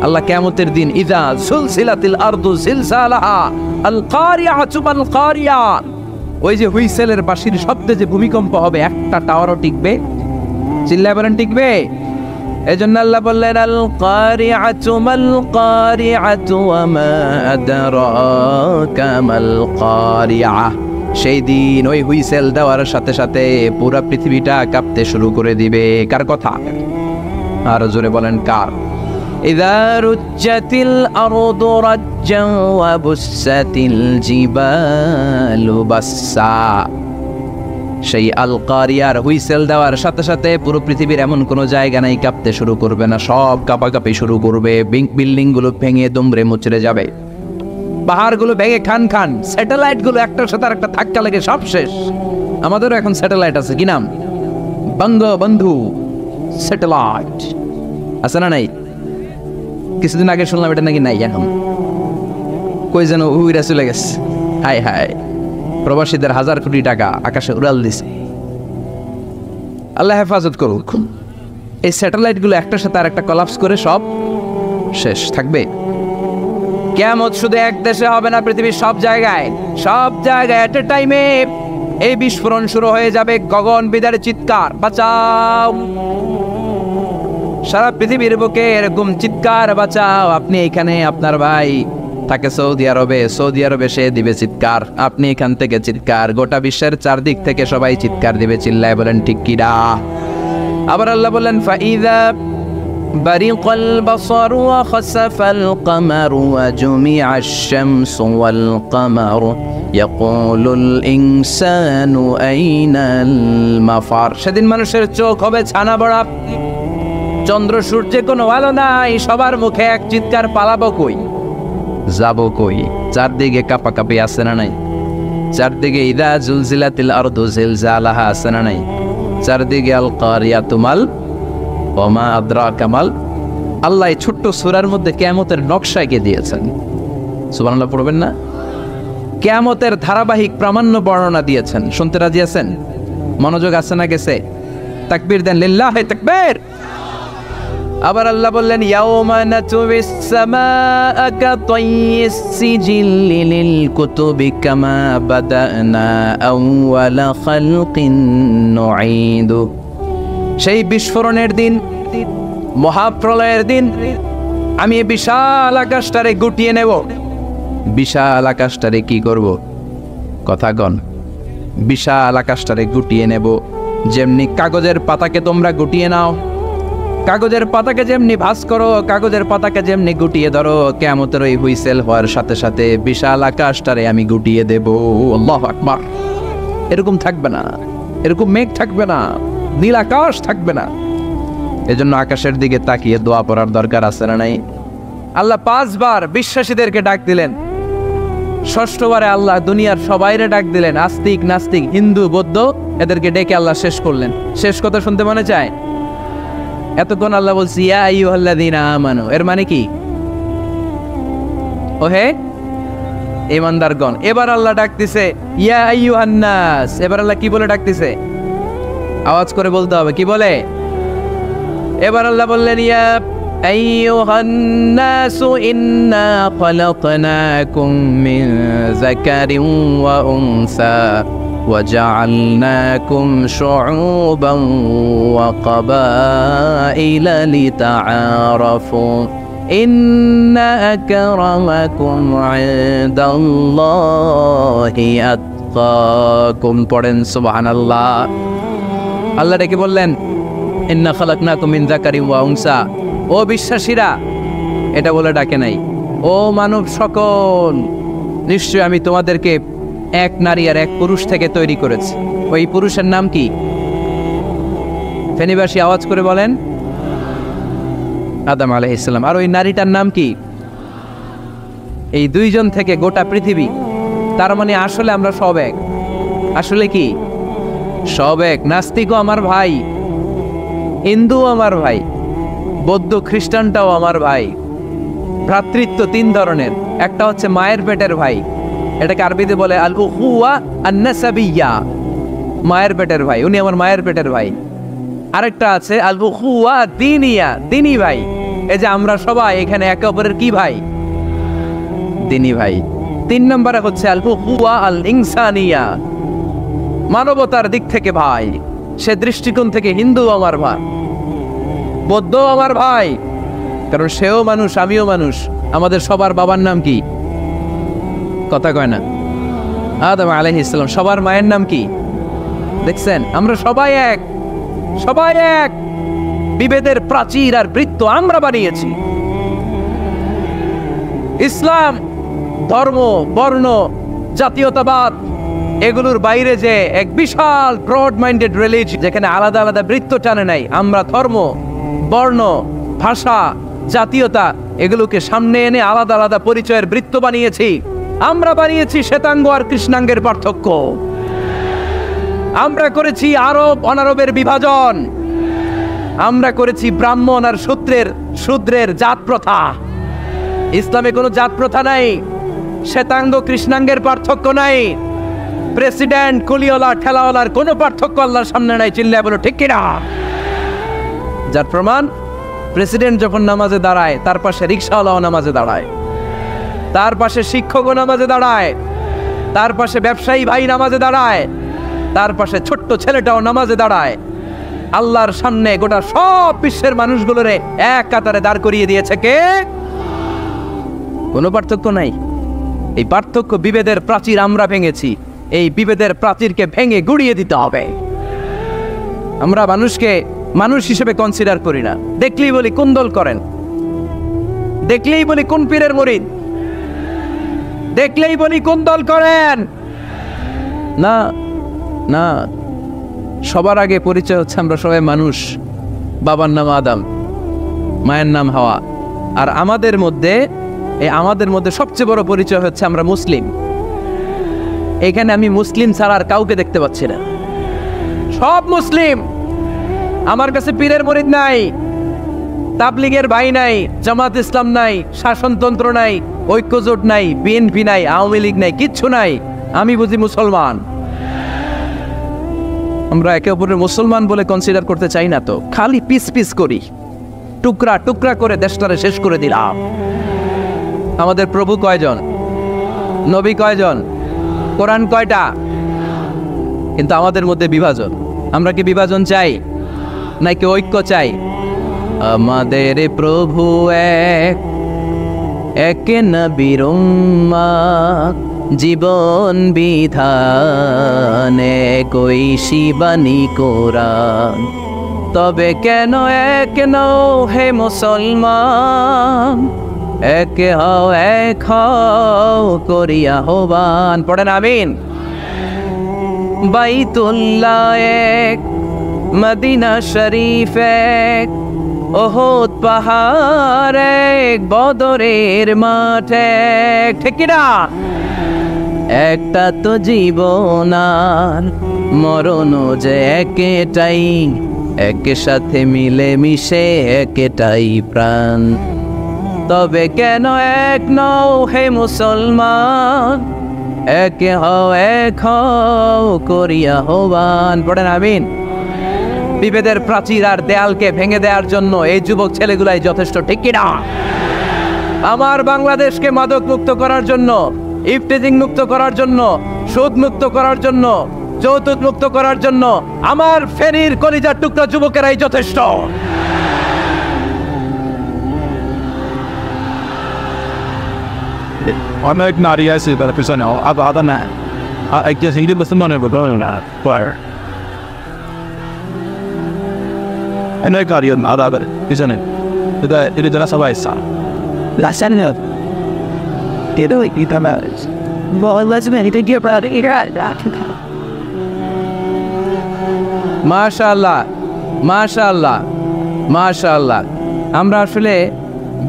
আল্লাহ কিয়ামতের দিন ইযা সুলসিলাতিল আরদু জিলজালাহা আল কারিআতু মাল কারিয়া, ওই যে হুইসেলের বাঁশির শব্দে যে ভূমিকম্প হবে, একটা টাওয়ারও টিকবে? চিল্লায় বলেন টিকবে? এজন্য আল্লাহ বললেন আল কারিআতু মাল কারিআতু ওয়া মা আদরাকা মাল কারিআ। সেই দিন ওই হুইসেল দেওয়ার সাথে সাথে পুরো পৃথিবীটা কাঁপতে শুরু করে দিবে। কার কথা? আর জোরে বলেন কার? ইযা রুজ্জাতিল আরদু রাজ্জান ওয়া বুসাতিল জিবালু বাসসা। সেই আল কারিয়ার হুইসেল দেওয়ার সাথে সাথে পুরো পৃথিবীর এমন কোনো জায়গা নাই কাঁপতে শুরু করবে না, সব কাঁপাকাঁপি শুরু করবে। বিল্ডিং গুলো ভেঙে দুমড়ে মুচড়ে যাবে, পাহাড়গুলো ভেঙে খান খান, স্যাটেলাইট গুলো একটার সাথে আরেকটা ধাক্কা লেগে সব শেষ। আমাদেরও এখন স্যাটেলাইট আছে, কি নাম? বঙ্গবন্ধু স্যাটেলাইট আছে না নাই? কিছুদিন আগে শুনলাম এটা নাকি নাই এখন, কই যেন উইরা চলে গেছে। হায় হায়, প্রবাসীদের 1000 কোটি টাকা আকাশে উড়াল দিছে। আল্লাহ হেফাজত করুক। এই স্যাটেলাইটগুলো একটার সাথে আর একটা কলাপস করে সব শেষ থাকবে। কিয়ামত শুধু এক দেশে হবে না, পৃথিবীর সব জায়গায় এট এ টাইমে এই বিস্ফোরণ শুরু হয়ে যাবে। গগন বিদারে চিৎকার, বাঁচাও। সারা পৃথিবীর বুকে এরকম চিৎকার, বাঁচাও। আপনি এখানে, আপনার ভাই থাকে সৌদি আরবে, সে দিবে চিৎকার। আপনি এখান থেকে চিৎকার, গোটা বিশ্বের চারদিক থেকে সবাই চিৎকার দিবে, চিল্লায় বলেন ঠিক কিনা? আবার আল্লাহ বলেন ফাইদা বারিকাল বাসারু ওয়া খাসাফাল কামারু ওয়া জুমিআশ শামসু ওয়াল কামারু ইয়াকুলুল ইনসানু আইনাল মাফার। সেদিন মানুষের চোখ হবে ছানা বড়া, চন্দ্র সূর্যে কোনো আলো নাই, সবার মুখে এক চিৎকার, পালাবো কই, যাবো কই? চারদিকে কাঁপাকাঁপি আছে না নাই? চারদিকে ইদা জুলজিলাতিল আরদু জিলজালাহা আছে না নাই? চারদিকে আল কারিয়াতু মাল ওমা আদরাকা মাল। আল্লাহ এই ছোট্ট সূরার মধ্যে কিয়ামতের নকশা এঁকে দিয়েছেন। সুবহানাল্লাহ পড়বেন না? কিয়ামতের ধারাবাহিক প্রামাণ্য বর্ণনা দিয়েছেন। শুনতে রাজি আছেন? মনোযোগ আছে না গেছে? তাকবীর দেন, লিল্লাহি তাকবীর। আবার আল্লাহ বললেন ইয়াউমা নাতুবিস সামাআ কাতাইয়িস সিজিল্লি লিল কুতুবি কামা বাদানা আউওয়ালা খালকিন নুঈদু। সেই বিস্ফোরণের দিন, মহাপ্রলয়ের দিন, আমি বিশাল আকাশটারে গুটিয়ে নেব। বিশাল আকাশটারে কি করব? কথা কন। বিশাল আকাশটারে গুটিয়ে নেব। যেমনি কাগজের পাতাকে তোমরা গুটিয়ে নাও, কাগজের পাতাকে যেমনি ভাঁজ করো, কাগজের পাতাকে যেমনি গুটিয়ে ধরো, কিয়ামতের ওই হুইসেল হওয়ার সাথে সাথে বিশাল আকাশটারে আমি গুটিয়ে দেব। আল্লাহু আকবার। এরকম থাকবে না, এরকম মেঘ থাকবে না, নীল আকাশ থাকবে না। এজন্য আকাশের দিকে তাকিয়ে দোয়া পড়ার দরকার আছে না নাই? আল্লাহ 5 বার বিশ্বাসীদেরকে ডাক দিলেন, 6ষ্ঠবারে আল্লাহ দুনিয়ার সবাইরে ডাক দিলেন। আস্তিক, নাস্তিক, হিন্দু, বৌদ্ধ, এদেরকে ডেকে আল্লাহ শেষ করলেন। শেষ কথা শুনতে মনে চায়? এতক্ষণ আল্লাহ বলছি ইয়া আইয়ুহাল্লাযীনা আমানু, এর মানে কি? ওহে ঈমানদারগণ। এবার আল্লাহ ডাকতেছে ইয়া আইয়ুহান নাস। এবার আল্লাহ কি বলে ডাকতেছে? আওয়াজ করে বলতে হবে, কি বলে? এবার আল্লাহ বললেন ইয়া আইয়ুহান নাসু ইন্না খালাকনাকুম মিন যাকারিন ওয়া উনসা وجعلناكم شعوبا وقبائل لتعارفوا إن أكرمكم عند الله أتقاكم। পড়েন সুবহানাল্লাহ। আল্লাহ ডেকে বললেন ইন্না খালাকনাকুম মিন যাকারিন ওয়া উনসা। ও বিশ্বাসীরা, এটা বলে ডাকে নাই, ও মানব সকল, নিশ্চয় আমি তোমাদেরকে এক নারী আর এক পুরুষ থেকে তৈরি করেছে। ওই পুরুষের নাম কি? ফেনীবাসী আওয়াজ করে বলেন, আদম আলাইহিস সালাম। আর ওই নারীটার নাম কি? এই 2 জন থেকে গোটা পৃথিবী। তার মানে আসলে আমরা সব এক। আসলে কি? সব এক। নাস্তিকও আমার ভাই, হিন্দুও আমার ভাই, বৌদ্ধ খ্রিস্টানটাও আমার ভাই। ভ্রাতৃত্ব 3 ধরনের। একটা হচ্ছে মায়ের পেটের ভাই, এটাকে আরবিতে বলে আল উখুয়া আন-নাসাবিয়্যা, মায়ের পেটের ভাই, উনি আমার মায়ের পেটের ভাই। আরেকটা আছে আল উখুয়া দ্বীনিয়া, দ্বীনি ভাই। এই যে আমরা সবাই এখানে একে অপরের কি ভাই? দ্বীনি ভাই। 3 নম্বরে হচ্ছে আল উখুয়া আল ইনসানিয়া, মানবতার দিক থেকে ভাই। সে দৃষ্টিকোণ থেকে হিন্দু আমার ভাই, বৌদ্ধ আমার ভাই, কারণ সেও মানুষ, আমিও মানুষ। আমাদের সবার বাবার নাম কি? কথা কয় না? আদম আলাইহিস সালাম। সবার মায়ের নাম কি? দেখছেন, আমরা সবাই এক, সবাই এক। বিভেদের প্রাচীর আর বৃত্ত আমরা বানিয়েছি। ইসলাম ধর্ম, বর্ণ, জাতীয়তাবাদ এগুলোর বাইরে যে এক বিশাল ব্রড মাইন্ডেড রিলিজিয়ন, যেখানে আলাদা আলাদা বৃত্ত টানে নাই। আমরা ধর্ম, বর্ণ, ভাষা, জাতীয়তা এগুলোকে সামনে এনে আলাদা আলাদা পরিচয়ের বৃত্ত বানিয়েছি। আমরা বানিয়েছি শ্বেতাঙ্গ আর কৃষ্ণাঙ্গের পার্থক্য। আমরা করেছি আরব অনারবের বিভাজন। আমরা করেছি ব্রাহ্মণ আর শূদ্রের জাত প্রথা। ইসলামে কোনো জাত প্রথা নাই, শ্বেতাঙ্গ কৃষ্ণাঙ্গের পার্থক্য নাই, প্রেসিডেন্ট কুলিওয়ালা ঠেলাওয়ালার কোনো পার্থক্য আল্লাহর সামনে নাই। চিল্লায় বলো ঠিক কিনা? যার প্রমাণ, প্রেসিডেন্ট যখন নামাজে দাঁড়ায় তার পাশে রিক্সাওয়ালাও নামাজে দাঁড়ায়, তার পাশে শিক্ষকও নামাজে দাঁড়ায়, তার পাশে ব্যবসায়ী ভাই নামাজে দাঁড়ায়, তার পাশে ছোট্ট ছেলেটাও নামাজে দাঁড়ায়। আল্লাহর সামনে গোটা সব বিশ্বের মানুষগুলোরে এক কাতারে দাঁড় করিয়ে দিয়েছে কে? কোনো পার্থক্য নাই। এই পার্থক্য বিভেদের প্রাচীর আমরা ভেঙেছি, এই বিভেদের প্রাচীরকে ভেঙে গুড়িয়ে দিতে হবে। আমরা মানুষকে মানুষ হিসেবে কনসিডার করি না, দেখলেই বলি কোন দল করেন, দেখলেই বলি কোন পীরের মুরিদ, দেখলেই বলি কোন দল করেন। না না, সবার আগে পরিচয় হচ্ছে আমরা সবাই মানুষ। বাবার নাম আদম, মায়ের নাম হাওয়া, আর আমাদের মধ্যে সবচেয়ে বড় পরিচয় হচ্ছে আমরা মুসলিম। এখানে আমি মুসলিম ছাড়া আর কাউকে দেখতে পাচ্ছি না, সব মুসলিম। আমার কাছে পীরের মুরিদ নাই, তাবলীগের ভাই নাই, জামাত ইসলাম নাই, শাসনতন্ত্র নাই, ঐক্যজোট নাই, বিএনপি নাই, আওয়ামী লীগ নাই, কিচ্ছু নাই। আমি বুঝি মুসলমান। আমরা একে অপরের মুসলমান বলে কনসিডার করতে চাই না তো, খালি পিস পিস করি, টুকরা টুকরা করে দেশটারে শেষ করে দিলাম। আমাদের প্রভু কয়জন, নবী কয়জন, কোরআন কয়টা, কিন্তু আমাদের মধ্যে বিভাজন। আমরা কি বিভাজন চাই নাকি ঐক্য চাই? আমাদের প্রভু এক, এক নবীর উম্মত, জীবন বিধানে কই শিবানী কোরআন। তবে কেন এক নও হে মুসলমান, এক হও এক হও করিয়া আহ্বান। পড়েন আমিন। বাইতুল্লাহ এক, মদিনা শরীফ এক, ওহদ পাহাড় এক, বদরের মাঠ এক, ঠিক কিনা? একটা তো জীবন আর মরণ যে একটাই, একের সাথে মিলে মিশে একটাই প্রাণ। তবে কেন এক নও হে মুসলমান, এক হও এক হও করিয়া আহ্বান। পড়েন আমিন। বিভেদের প্রাচীর আর দেয়ালকে ভেঙে দেওয়ার জন্য এই যুবক ছেলেগুলাই যথেষ্ট, ঠিক কিনা? আমার বাংলাদেশকে মাদক মুক্ত করার জন্য, ইফতেজিং মুক্ত করার জন্য, সুদ মুক্ত করার জন্য, যৌতুক মুক্ত করার জন্য আমার ফেনীর কলিজার টুকরা যুবকেরাই যথেষ্ট। অনেক নারী আছে তার পিছনে আদা না একটা সিঙ্গি মুসলমানের বদল না ফায়ার অনেক নারী আদা পিছনে এটা যারা সবাই সা লাসান না এটা এটা ম্যারেজ বলাজ মে এটা কি ব্রাদ এটা মাশাআল্লাহ মাশাআল্লাহ মাশাআল্লাহ। আমরা আসলে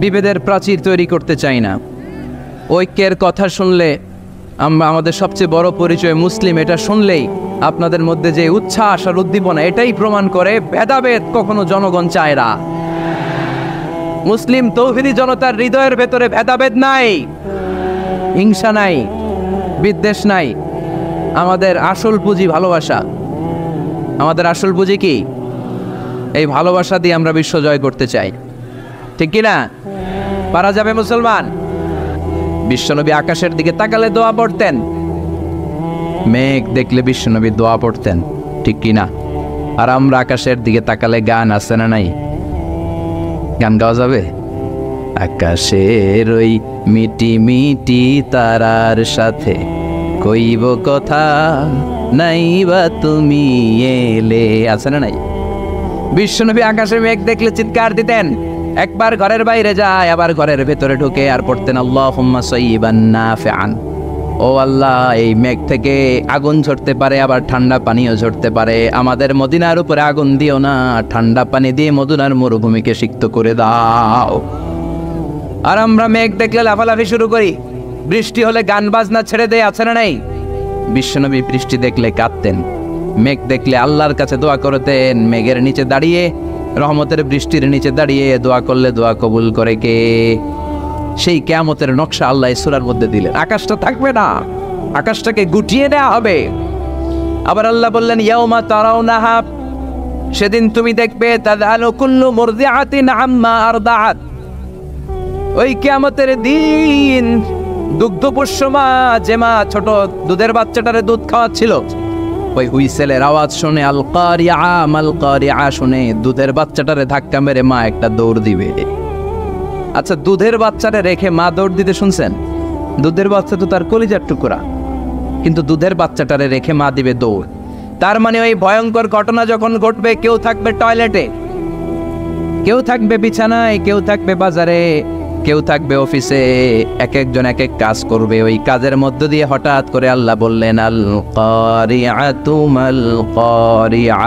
বিভেদের প্রাচীর তৈরি করতে চাই না। ঐক্যের কথা শুনলে আমরা, আমাদের সবচেয়ে বড় পরিচয় মুসলিম, এটা শুনলেই আপনাদের মধ্যে যে উচ্ছ্বাস আর উদ্দীপনা, এটাই প্রমাণ করে ভেদাভেদ কখনো জনগণ চায় না। মুসলিম তৌহিদি জনতার হৃদয়ের ভেতরে ভেদাভেদ নাই, হিংসা নাই, বিদ্বেষ নাই। আমাদের আসল পুঁজি ভালোবাসা। আমাদের আসল পুঁজি কি? এই ভালোবাসা দিয়ে আমরা বিশ্ব জয় করতে চাই, ঠিক কিনা? পারা যাবে মুসলমান? বিশ্বনবী আকাশের দিকে তাকালে দোয়া পড়তেন, মেঘ দেখলে বিশ্বনবী দোয়া পড়তেন, ঠিক কিনা? আর আমরা আকাশের দিকে তাকালে গান আছে না নাই? গান গাওয়া যাবে? আকাশের ওই মিটি মিটি তারার সাথে কইব কথা, নাই বা তুমি এলে, আছে না নাই? বিশ্বনবী আকাশে মেঘ দেখলে চিৎকার দিতেন, একবার ঘরের বাইরে যায় আবার ঘরের ভেতরে ঢুকে আর পড়তেন আল্লাহুম্মা সাইয়্যিবান নাফিআন। ও আল্লাহ, এই মেঘ থেকে আগুন ঝরতে পারে, আবার ঠান্ডা পানিও ঝরতে পারে। আমাদের মদিনার উপরে আগুন দিও না, ঠান্ডা পানি দিয়ে মদিনার মরুভূমিকে সিক্ত করে দাও। আর আমরা মেঘ দেখলে লাফালাফি শুরু করি, বৃষ্টি হলে গান বাজনা ছেড়ে দেয়, আছে না নাই? বিশ্বনবী বৃষ্টি দেখলে কাঁদতেন, মেঘ দেখলে আল্লাহর কাছে দোয়া করতেন। মেঘের নিচে দাঁড়িয়ে, রহমতের বৃষ্টির নিচে দাঁড়িয়ে দোয়া করলে দোয়া কবুল করে কে? সেই কিয়ামতের নকশা আল্লাহ এই সূরার মধ্যে দিলেন। আকাশটা থাকবে না, আকাশটাকে গুটিয়ে নেওয়া হবে। আবার আল্লাহ বললেন ইয়াউমা তারাউনাহা, সেদিন তুমি দেখবে তাযহালু কুল্লু মুরদিআতিন আম্মা আরদাআত। ওই কিয়ামতের দিন দুগ্ধপোষ্য মা, যে মা ছোট দুধের বাচ্চাটারে দুধ খাওয়াচ্ছিল, ওই হুইসেলের আওয়াজ শুনে আল কারিআ মাল কারিআ শুনে দুধের বাচ্চাটারে ধাক্কা মেরে মা একটা দৌড় দিবে। আচ্ছা, দুধের বাচ্চারে রেখে মা দৌড় দিতে শুনছেন? দুধের বাচ্চা তো তার কলিজার টুকরা, কিন্তু দুধের বাচ্চাটারে রেখে মা দিবে দৌড়। তার মানে ওই ভয়ঙ্কর ঘটনা যখন ঘটবে, কেউ থাকবে টয়লেটে, কেউ থাকবে বিছানায়, কেউ থাকবে বাজারে, কেউ থাকবে অফিসে, এক একজন এক এক কাজ করবে। ওই কাজের মধ্য দিয়ে হঠাৎ করে আল্লাহ বললেন আল কারিআতু মাল কারিআ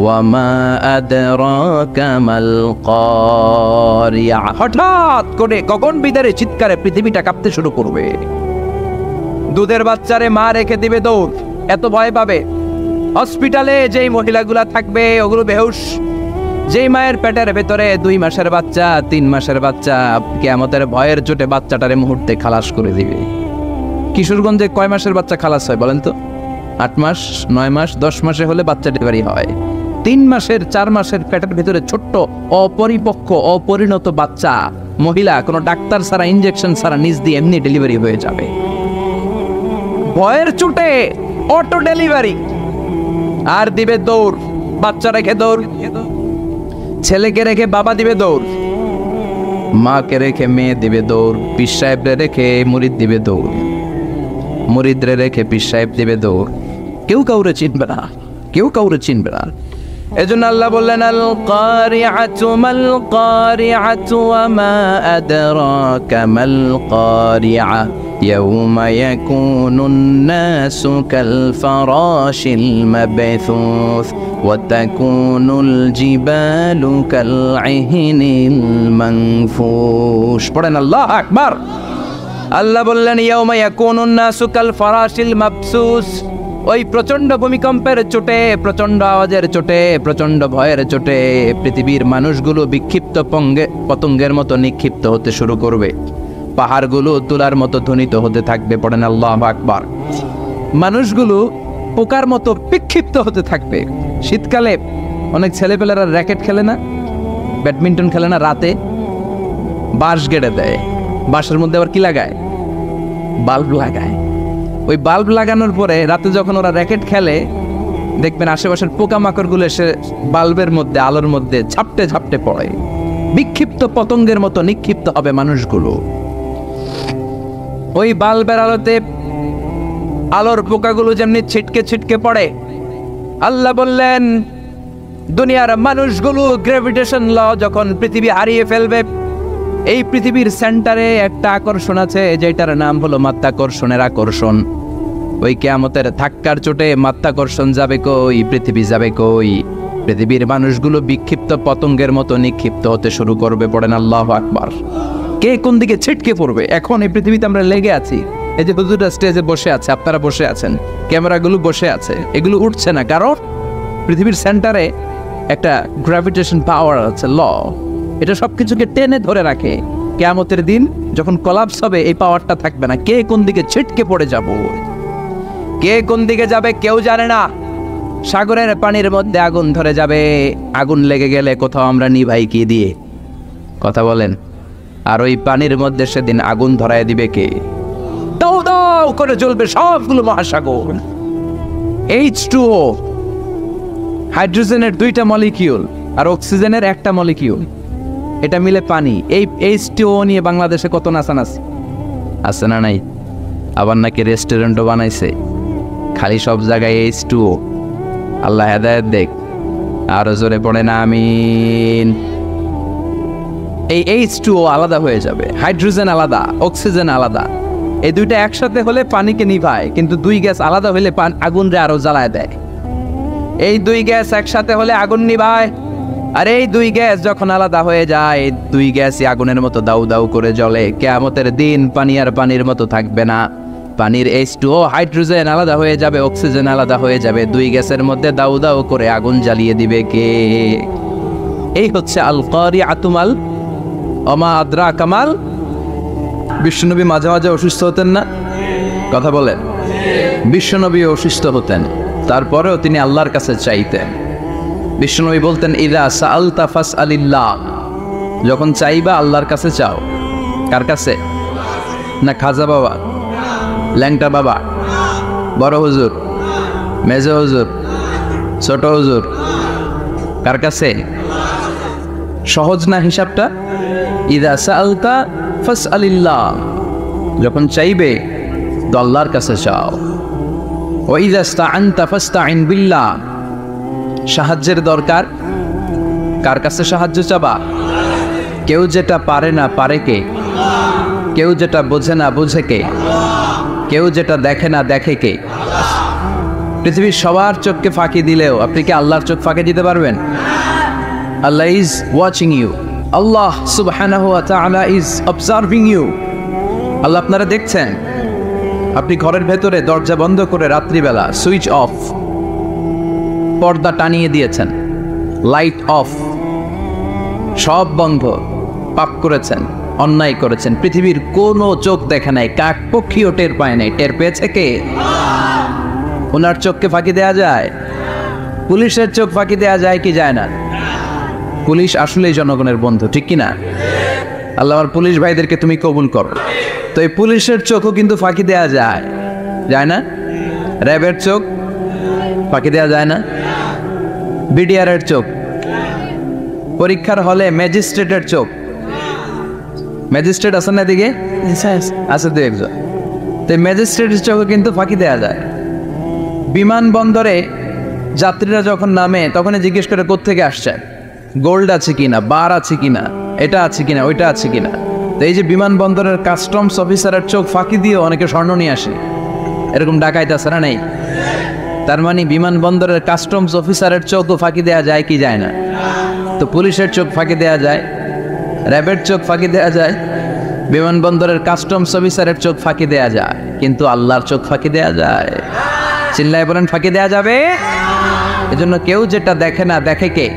ওয়া মা আদরাকা মাল কারিআ। হঠাৎ করে গগন বিদারে চিৎকারে পৃথিবীটা কাঁপতে শুরু করবে। দুধের বাচ্চারে মা রেখে দিবে দৌড়, এত ভয় পাবে। হসপিটালে যেই মহিলাগুলা থাকবে ওগুলো বেহুশ। যেই মায়ের পেটের ভেতরে 2 মাসের বাচ্চা, 3 মাসের বাচ্চা, কিয়ামতের ভয়ের চোটে বাচ্চাটারে মুহূর্তে খালাস করে দিবে। কিশোরগঞ্জে কয় মাসের বাচ্চা খালাস হয় বলেন তো? 8 মাস, 9 মাস, 10 মাসে হলে বাচ্চা ডেলিভারি হয়। 3 মাসের 4 মাসের পেটের ভেতরে ছোট্ট অপরিপক্ক অপরিণত বাচ্চা মহিলা কোনো ডাক্তার ছাড়া, ইনজেকশন ছাড়া নিজ দিয়ে এমনি ডেলিভারি হয়ে যাবে। ভয়ের চোটে অটো ডেলিভারি। আর দিবে দৌড়, বাচ্চা রেখে দৌড়, ছেলেকে রেখে বাবা দিবে দৌড়, মাকে রেখে মেয়ে দিবে দৌড়, পীর সাহেবরে রেখে মুরিদ দিবে দৌড়, মুরিদরে রেখে পীর সাহেব দিবে দৌড়। কেউ কাউরে চিনবে না, কেউ কাউরে চিনবে না। এজন্য আল্লাহ বললেন আল কারিআতু মাল কারিআতু ওয়া মা আদরাকা মাল কারিআ ইয়াউমা ইয়াকুনুন নাসু কাল ফারাশিল মাবথুস ওয়া তাকুনুল জিবালু কাল ইহনিল মানফুশ। পড়েন আল্লাহু আকবার। আল্লাহ বললেন ইয়াউমা ইয়াকুনুন নাসু কাল ফারাশিল মাবসুস। ওই প্রচন্ড ভূমিকম্পের চোটে, প্রচন্ড আওয়াজের চোটে, প্রচন্ড ভয়ের চোটে পৃথিবীর মানুষগুলো বিক্ষিপ্ত পতঙ্গের মতো নিক্ষিপ্ত হতে শুরু করবে। পাহাড়গুলো তুলার মতো ধ্বনিত হতে থাকবে। পড়েন আল্লাহু আকবার। মানুষগুলো পোকার মতো বিক্ষিপ্ত হতে থাকবে। শীতকালে অনেক ছেলেপেলেরা র্যাকেট খেলে না, ব্যাডমিন্টন খেলে না, রাতে বাঁশ গেড়ে দেয়। বাঁশের মধ্যে আবার কি লাগায়? বাল্ব লাগায়। ওই বাল্ব লাগানোর পরে রাতে যখন ওরা র্যাকেট খেলে, দেখবেন আশেপাশের পোকামাকড়গুলো এসে বাল্বের মধ্যে, আলোর মধ্যে ঝাপটে ঝাপটে পড়ে। বিক্ষিপ্ত পতঙ্গের মতো নিক্ষিপ্ত হবে মানুষগুলো। ওই বাল্বের আলোতে আলোর পোকাগুলো যেমনি ছিটকে ছিটকে পড়ে, আল্লাহ বললেন দুনিয়ার মানুষগুলো গ্র্যাভিটেশন ল যখন পৃথিবী হারিয়ে ফেলবে, এই পৃথিবীর সেন্টারে একটা আকর্ষণ আছে, যেটার নাম হলো মাধ্যাকর্ষণের আকর্ষণ। ওই কিয়ামতের ধাক্কার চোটে মাধ্যাকর্ষণ যাবে কই, পৃথিবী যাবে কই? পৃথিবীর মানুষগুলো বিক্ষিপ্ত পতঙ্গের মতো নিক্ষিপ্ত হতে শুরু করবে। পড়েন আল্লাহু আকবার। কে কোন দিকে ছিটকে পড়বে? এখন এই পৃথিবীতে আমরা লেগে আছি। এই যে হুজুররা স্টেজে বসে আছে, আপনারা বসে আছেন, ক্যামেরাগুলো বসে আছে, এগুলো উঠছে না, কারণ পৃথিবীর সেন্টারে একটা গ্র্যাভিটেশন পাওয়ার আছে, ল। এটা সবকিছুকে টেনে ধরে রাখে। কিয়ামতের দিন যখন কোলাপস হবে, এই পাওয়ারটা থাকবে না। কে কোন দিকে ছিটকে পড়ে যাব, কে কোন দিকে যাবে কেউ জানে না। সাগরের পানির মধ্যে আগুন ধরে যাবে। আগুন লেগে গেলে কোথাও আমরা নিভাই কি দিয়ে? কথা বলেন। আর ওই পানির মধ্যে সেদিন আগুন ধরায় দিবে কে? দাও দাও করে জ্বলবে সবগুলো মহাসাগর। H2O, হাইড্রোজেনের 2টা মলিকিউল আর অক্সিজেনের 1টা মলিকিউল, এটা মিলে পানি। এই H2O নিয়ে বাংলাদেশে কত নাচানাচি আছে না নাই? আবার নাকি রেস্টুরেন্টও বানাইছে, খালি সব জায়গায় H2O। আল্লাহ হেদায়েত দেখ। আরো জোরে পড়ে না আমিন। এই H2O আলাদা হয়ে যাবে, হাইড্রোজেন আলাদা, অক্সিজেন আলাদা। এই 2টা একসাথে হলে পানিকে নিভায়, কিন্তু 2 গ্যাস আলাদা হলে আগুনরে আরো জ্বালায় দেয়। এই 2 গ্যাস একসাথে হলে আগুন নিভায়, আর এই 2 গ্যাস যখন আলাদা হয়ে যায়, 2 গ্যাসই আগুনের মতো দাউ দাউ করে জ্বলে। কিয়ামতের দিন পানি আর পানির মতো থাকবে না। পানির H2O, হাইড্রোজেন আলাদা হয়ে যাবে, অক্সিজেন আলাদা হয়ে যাবে। 2 গ্যাসের মধ্যে দাউ দাউ করে আগুন জ্বালিয়ে দিবে কে? এই হচ্ছে আল কারিআতু মাল ওয়া মা আদরাকা মাল বিশ্বনবী মাঝে মাঝে অসুস্থ হতেন না? কথা বলেন। বিশ্বনবী অসুস্থ হতেন, তারপরেও তিনি আল্লাহর কাছে চাইতেন। বিশ্বনবী বলতেন, ইদা সাআলতা ফাসআলিল্লাহ, যখন চাইবা আল্লাহর কাছে চাও। কার কাছে? না খাজা বাবা, ল্যাংটা বাবা, বড় হুজুর, মেজো হুজুর, ছোট হুজুর, কার কাছে? সহজ না হিসাবটা? ইদা সাআলতা ফাসআলিল্লাহ, যখন চাইবে তো আল্লাহর কাছে চাও। ওয়া ইযা ইসতাআনতা ফাসতাইন বিল্লাহ, সাহায্যের দরকার কার কাছে সাহায্য চাবা? কেউ যেটা পারে না পারে কে? কেউ যেটা বোঝে না বুঝে কে? কেউ যেটা দেখে না দেখে কে? পৃথিবীর সবার চোখকে ফাঁকি দিলেও আপনি কি আল্লাহর চোখ ফাঁকি দিতে পারবেন? আল্লাহ ইজ ওয়াচিং ইউ, আল্লাহ সুবহানাহু ওয়া তাআলা ইজ অবজার্ভিং ইউ। আল্লাহ আপনারা দেখছেন। আপনি ঘরের ভেতরে দরজা বন্ধ করে রাত্রিবেলা সুইচ অফ, পর্দা টানিয়ে দিয়েছেন, লাইট অফ, সব বন্ধ, পাপ করেছেন, অন্যায় করেছেন, পৃথিবীর কোনো চোখ দেখে নাই, কাক পক্ষীও টের পায় নাই। টের পেয়েছে কে? ওনার চোখকে ফাঁকি দেয়া যায়? পুলিশের চোখ ফাঁকি দেয়া যায় কি যায় না? পুলিশ আসলেই জনগণের বন্ধু, ঠিক কিনা? আল্লাহ আমার পুলিশ ভাইদেরকে তুমি কবুল করো। তো এই পুলিশের চোখও কিন্তু ফাঁকি দেয়া যায়, যায় না? র্যাবের চোখ ফাঁকি দেয়া যায় না? বিডিআরের চোখ, পরীক্ষার হলে ম্যাজিস্ট্রেটের চোখ, ম্যাজিস্ট্রেট আছেন না এদিকে? আছে দু একজন। তো ম্যাজিস্ট্রেটের চোখও কিন্তু ফাঁকি দেয়া যায়। বিমানবন্দরে যাত্রীরা যখন নামে তখনই জিজ্ঞেস করে কোত্থেকে আসছে, গোল্ড আছে কিনা, বার আছে কিনা, এটা আছে কিনা, ওইটা আছে কিনা। তো এই যে বিমানবন্দরের কাস্টমস অফিসারের চোখ ফাঁকি দিয়ে অনেকে স্বর্ণ নিয়ে আসে, এরকম ডাকাইতে আছে না? নেই? তার মানে বিমানবন্দরের কাস্টমস অফিসারের চোখও ফাঁকি দেয়া যায় কি যায় না? তো পুলিশের চোখ ফাঁকি দেয়া যায়, র্যাবের চোখ ফাঁকি দেয়া যায়, বিমানবন্দরের কাস্টমস অফিসারের চোখ ফাঁকি দেয়া যায়, কিন্তু আল্লাহর চোখ ফাঁকি দেয়া যায়? চিল্লায় বলেন ফাঁকি দেয়া যাবে? এজন্য কেউ যেটা দেখে না দেখে কে?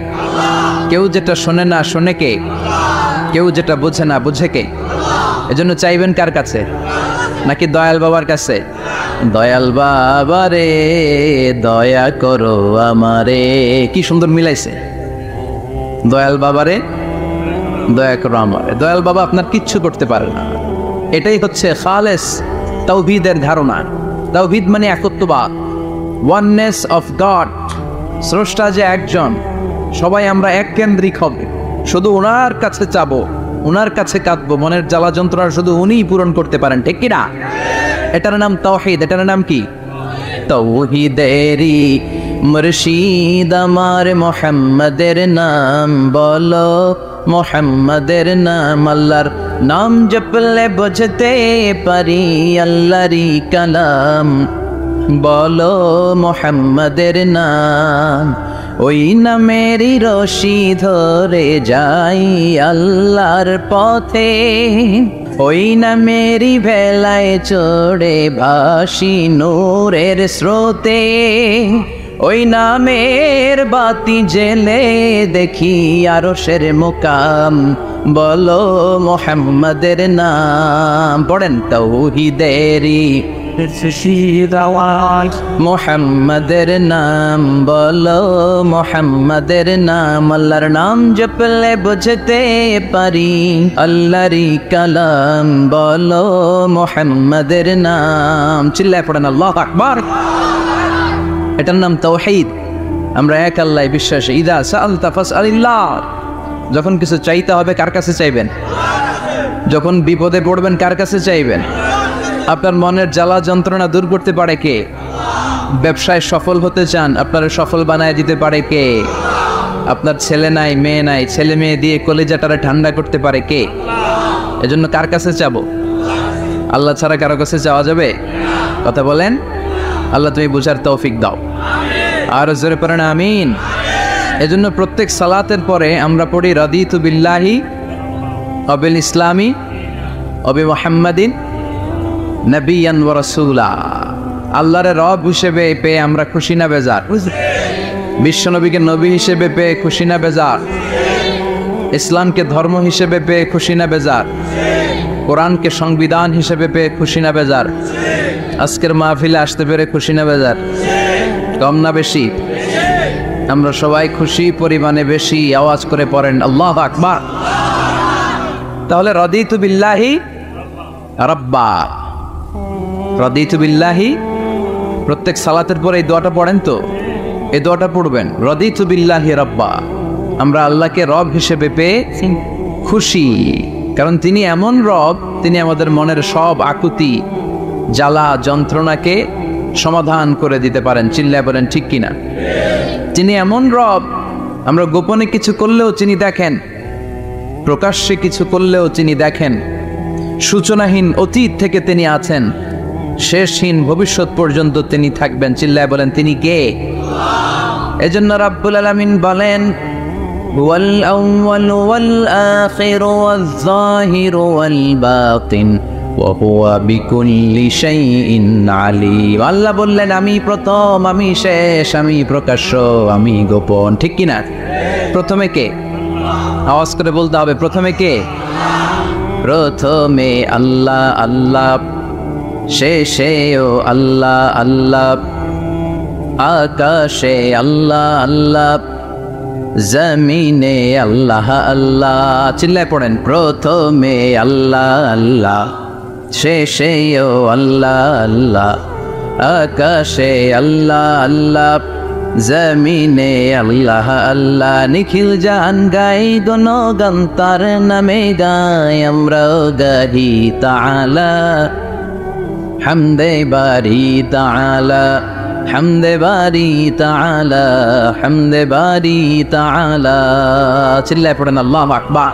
কেউ যেটা শোনে না শোনে কে? কেউ যেটা বুঝে না বুঝে কে? এজন্য চাইবেন কার কাছে? নাকি দয়াল বাবার কাছে? দয়াল বাবা রে দয়া করো আমারে, কি সুন্দর মিলাইছে। দয়াল বাবারে দয়া করো আমারে। দয়াল বাবা আপনার কিচ্ছু করতে পারে না। এটাই হচ্ছে খালেস তাওহীদের ধারণা। তাওহীদ মানে একত্ববাদ, ওয়াননেস অফ গড। স্রষ্টা যে একজন, সবাই আমরা এক কেন্দ্রিক হবে, শুধু ওনার কাছে চাবো, ওনার কাছে কাঁদবো, মনের জ্বালা যন্ত্রণা শুধু উনিই পূরণ করতে পারেন, ঠিক কিনা? এটার নাম তাওহীদ। এটার নাম কি? তাওহীদেরই মুর্শিদ আমার মুহাম্মাদের নাম বলো, মুহাম্মাদের নাম। আল্লাহর নাম জপলে বুঝতে পারি আল্লাহরই কালাম, বলো মুহাম্মাদের নাম। ওই নামেরই রশি ধরে যাই আল্লাহর পথে, ওই নামেরই ভেলায় চড়ে ভাসি নূরের স্রোতে। ওই নামের বাতি জেলে দেখি আরশের মুকাম, বলো মুহাম্মাদের নাম। পড়েন তাওহীদেরই মুহাম্মাদের নাম বলো, মুহাম্মাদের নাম। আল্লাহর নাম জপলে বুঝতে পারি আল্লাহরই কালাম, বলো মুহাম্মাদের নাম। চিল্লায় পড়েন আল্লাহু আকবার। এটার নাম তাওহীদ। আমরা এক আল্লাহ বিশ্বাসী। ইদা সাআলতা ফাসআলিল্লাহ, যখন কিছু চাইতে হবে কার কাছে চাইবেন? যখন বিপদে পড়বেন কার কাছে চাইবেন? আপনার মনের জ্বালা যন্ত্রণা দূর করতে পারে কে? ব্যবসায় সফল হতে চান, আপনারা সফল বানায় দিতে পারে কে? আপনার ছেলে নাই মেয়ে নাই, ছেলে মেয়ে দিয়ে কলিজাটারে ঠান্ডা করতে পারে কে? এজন্য কার কাছে চাবো? আল্লাহ ছাড়া কারো কাছে চাওয়া যাবে? কথা বলেন। আল্লাহ তুমি বুঝার তৌফিক দাও, আর জোরে পড়েন আমিন। এজন্য প্রত্যেক সালাতের পরে আমরা পড়ি রাদিতু বিল্লাহি ওয়া বিল ইসলামি ওয়া বি মুহাম্মাদিন নবিয়ান ওয়া রাসূলা। আল্লাহর রব হিসেবে পেয়ে আমরা খুশি না বেজার? বিশ্বনবীকে নবী হিসেবে পেয়ে খুশি না বেজার? ইসলামকে ধর্ম হিসেবে পেয়ে খুশি না বেজার? কোরআনকে সংবিধান হিসেবে পেয়ে খুশি না বেজার? আজকের মাহফিলে আসতে পেরে খুশি না বেজার? কম না বেশি? আমরা সবাই খুশি, পরিমাণে বেশি। আওয়াজ করে পড়েন আল্লাহু আকবার। তাহলে রাদিতু বিল্লাহি রাব্বা, রাদিতু বিল্লাহি, প্রত্যেক সালাতের পরে এই দোয়াটা পড়েন তো, এই দোয়াটা পড়বেন, রাদিতু বিল্লাহি রাব্বা। আমরা আল্লাহকে রব হিসেবে পেয়ে খুশি, কারণ তিনি এমন রব, তিনি আমাদের মনের সব আকুতি, জ্বালা, যন্ত্রণাকে সমাধান করে দিতে পারেন। চিল্লায় বলেন ঠিক কিনা? তিনি এমন রব, আমরা গোপনে কিছু করলেও তিনি দেখেন, প্রকাশ্যে কিছু করলেও তিনি দেখেন। সূচনাহীন অতীত থেকে তিনি আছেন, শেষহীন ভবিষ্যৎ পর্যন্ত তিনি থাকবেন। চিল্লায় বলেন তিনি কে? এজন্য রাব্বুল আলামিন বলেন, হুয়াল আউয়ালু ওয়াল আখিরু ওয়াজ যাহিরু ওয়াল বাতিন ওয়া হুয়া বিকুল্লি শাইইন আলীম। আল্লাহ বললেন আমি প্রথম, আমি শেষ, আমি প্রকাশ্য, আমি গোপন। ঠিক কিনা? প্রথমে কে? আওয়াজ করে বলতে হবে, প্রথমে কে? প্রথমে আল্লাহ আল্লাহ, শেষেও আল্লাহ আল্লাহ, আকাশে আল্লাহ আল্লাহ, জমিনে আল্লাহ আল্লাহ। চিল্লায় পড়েন, প্রথমে আল্লাহ আল্লাহ, শেষেও আল্লাহ আল্লাহ, আকাশে আল্লাহ আল্লাহ, জমিনে আল্লাহ আল্লাহ। নিখিল জান গাই গণগান তার নামে গাই, আমরাও গাহি তাআলা হামদে বারি তাআলা, হামদে বারি তাআলা, হামদে বারি তাআলা। চিল্লায় পড়েন আল্লাহু আকবার।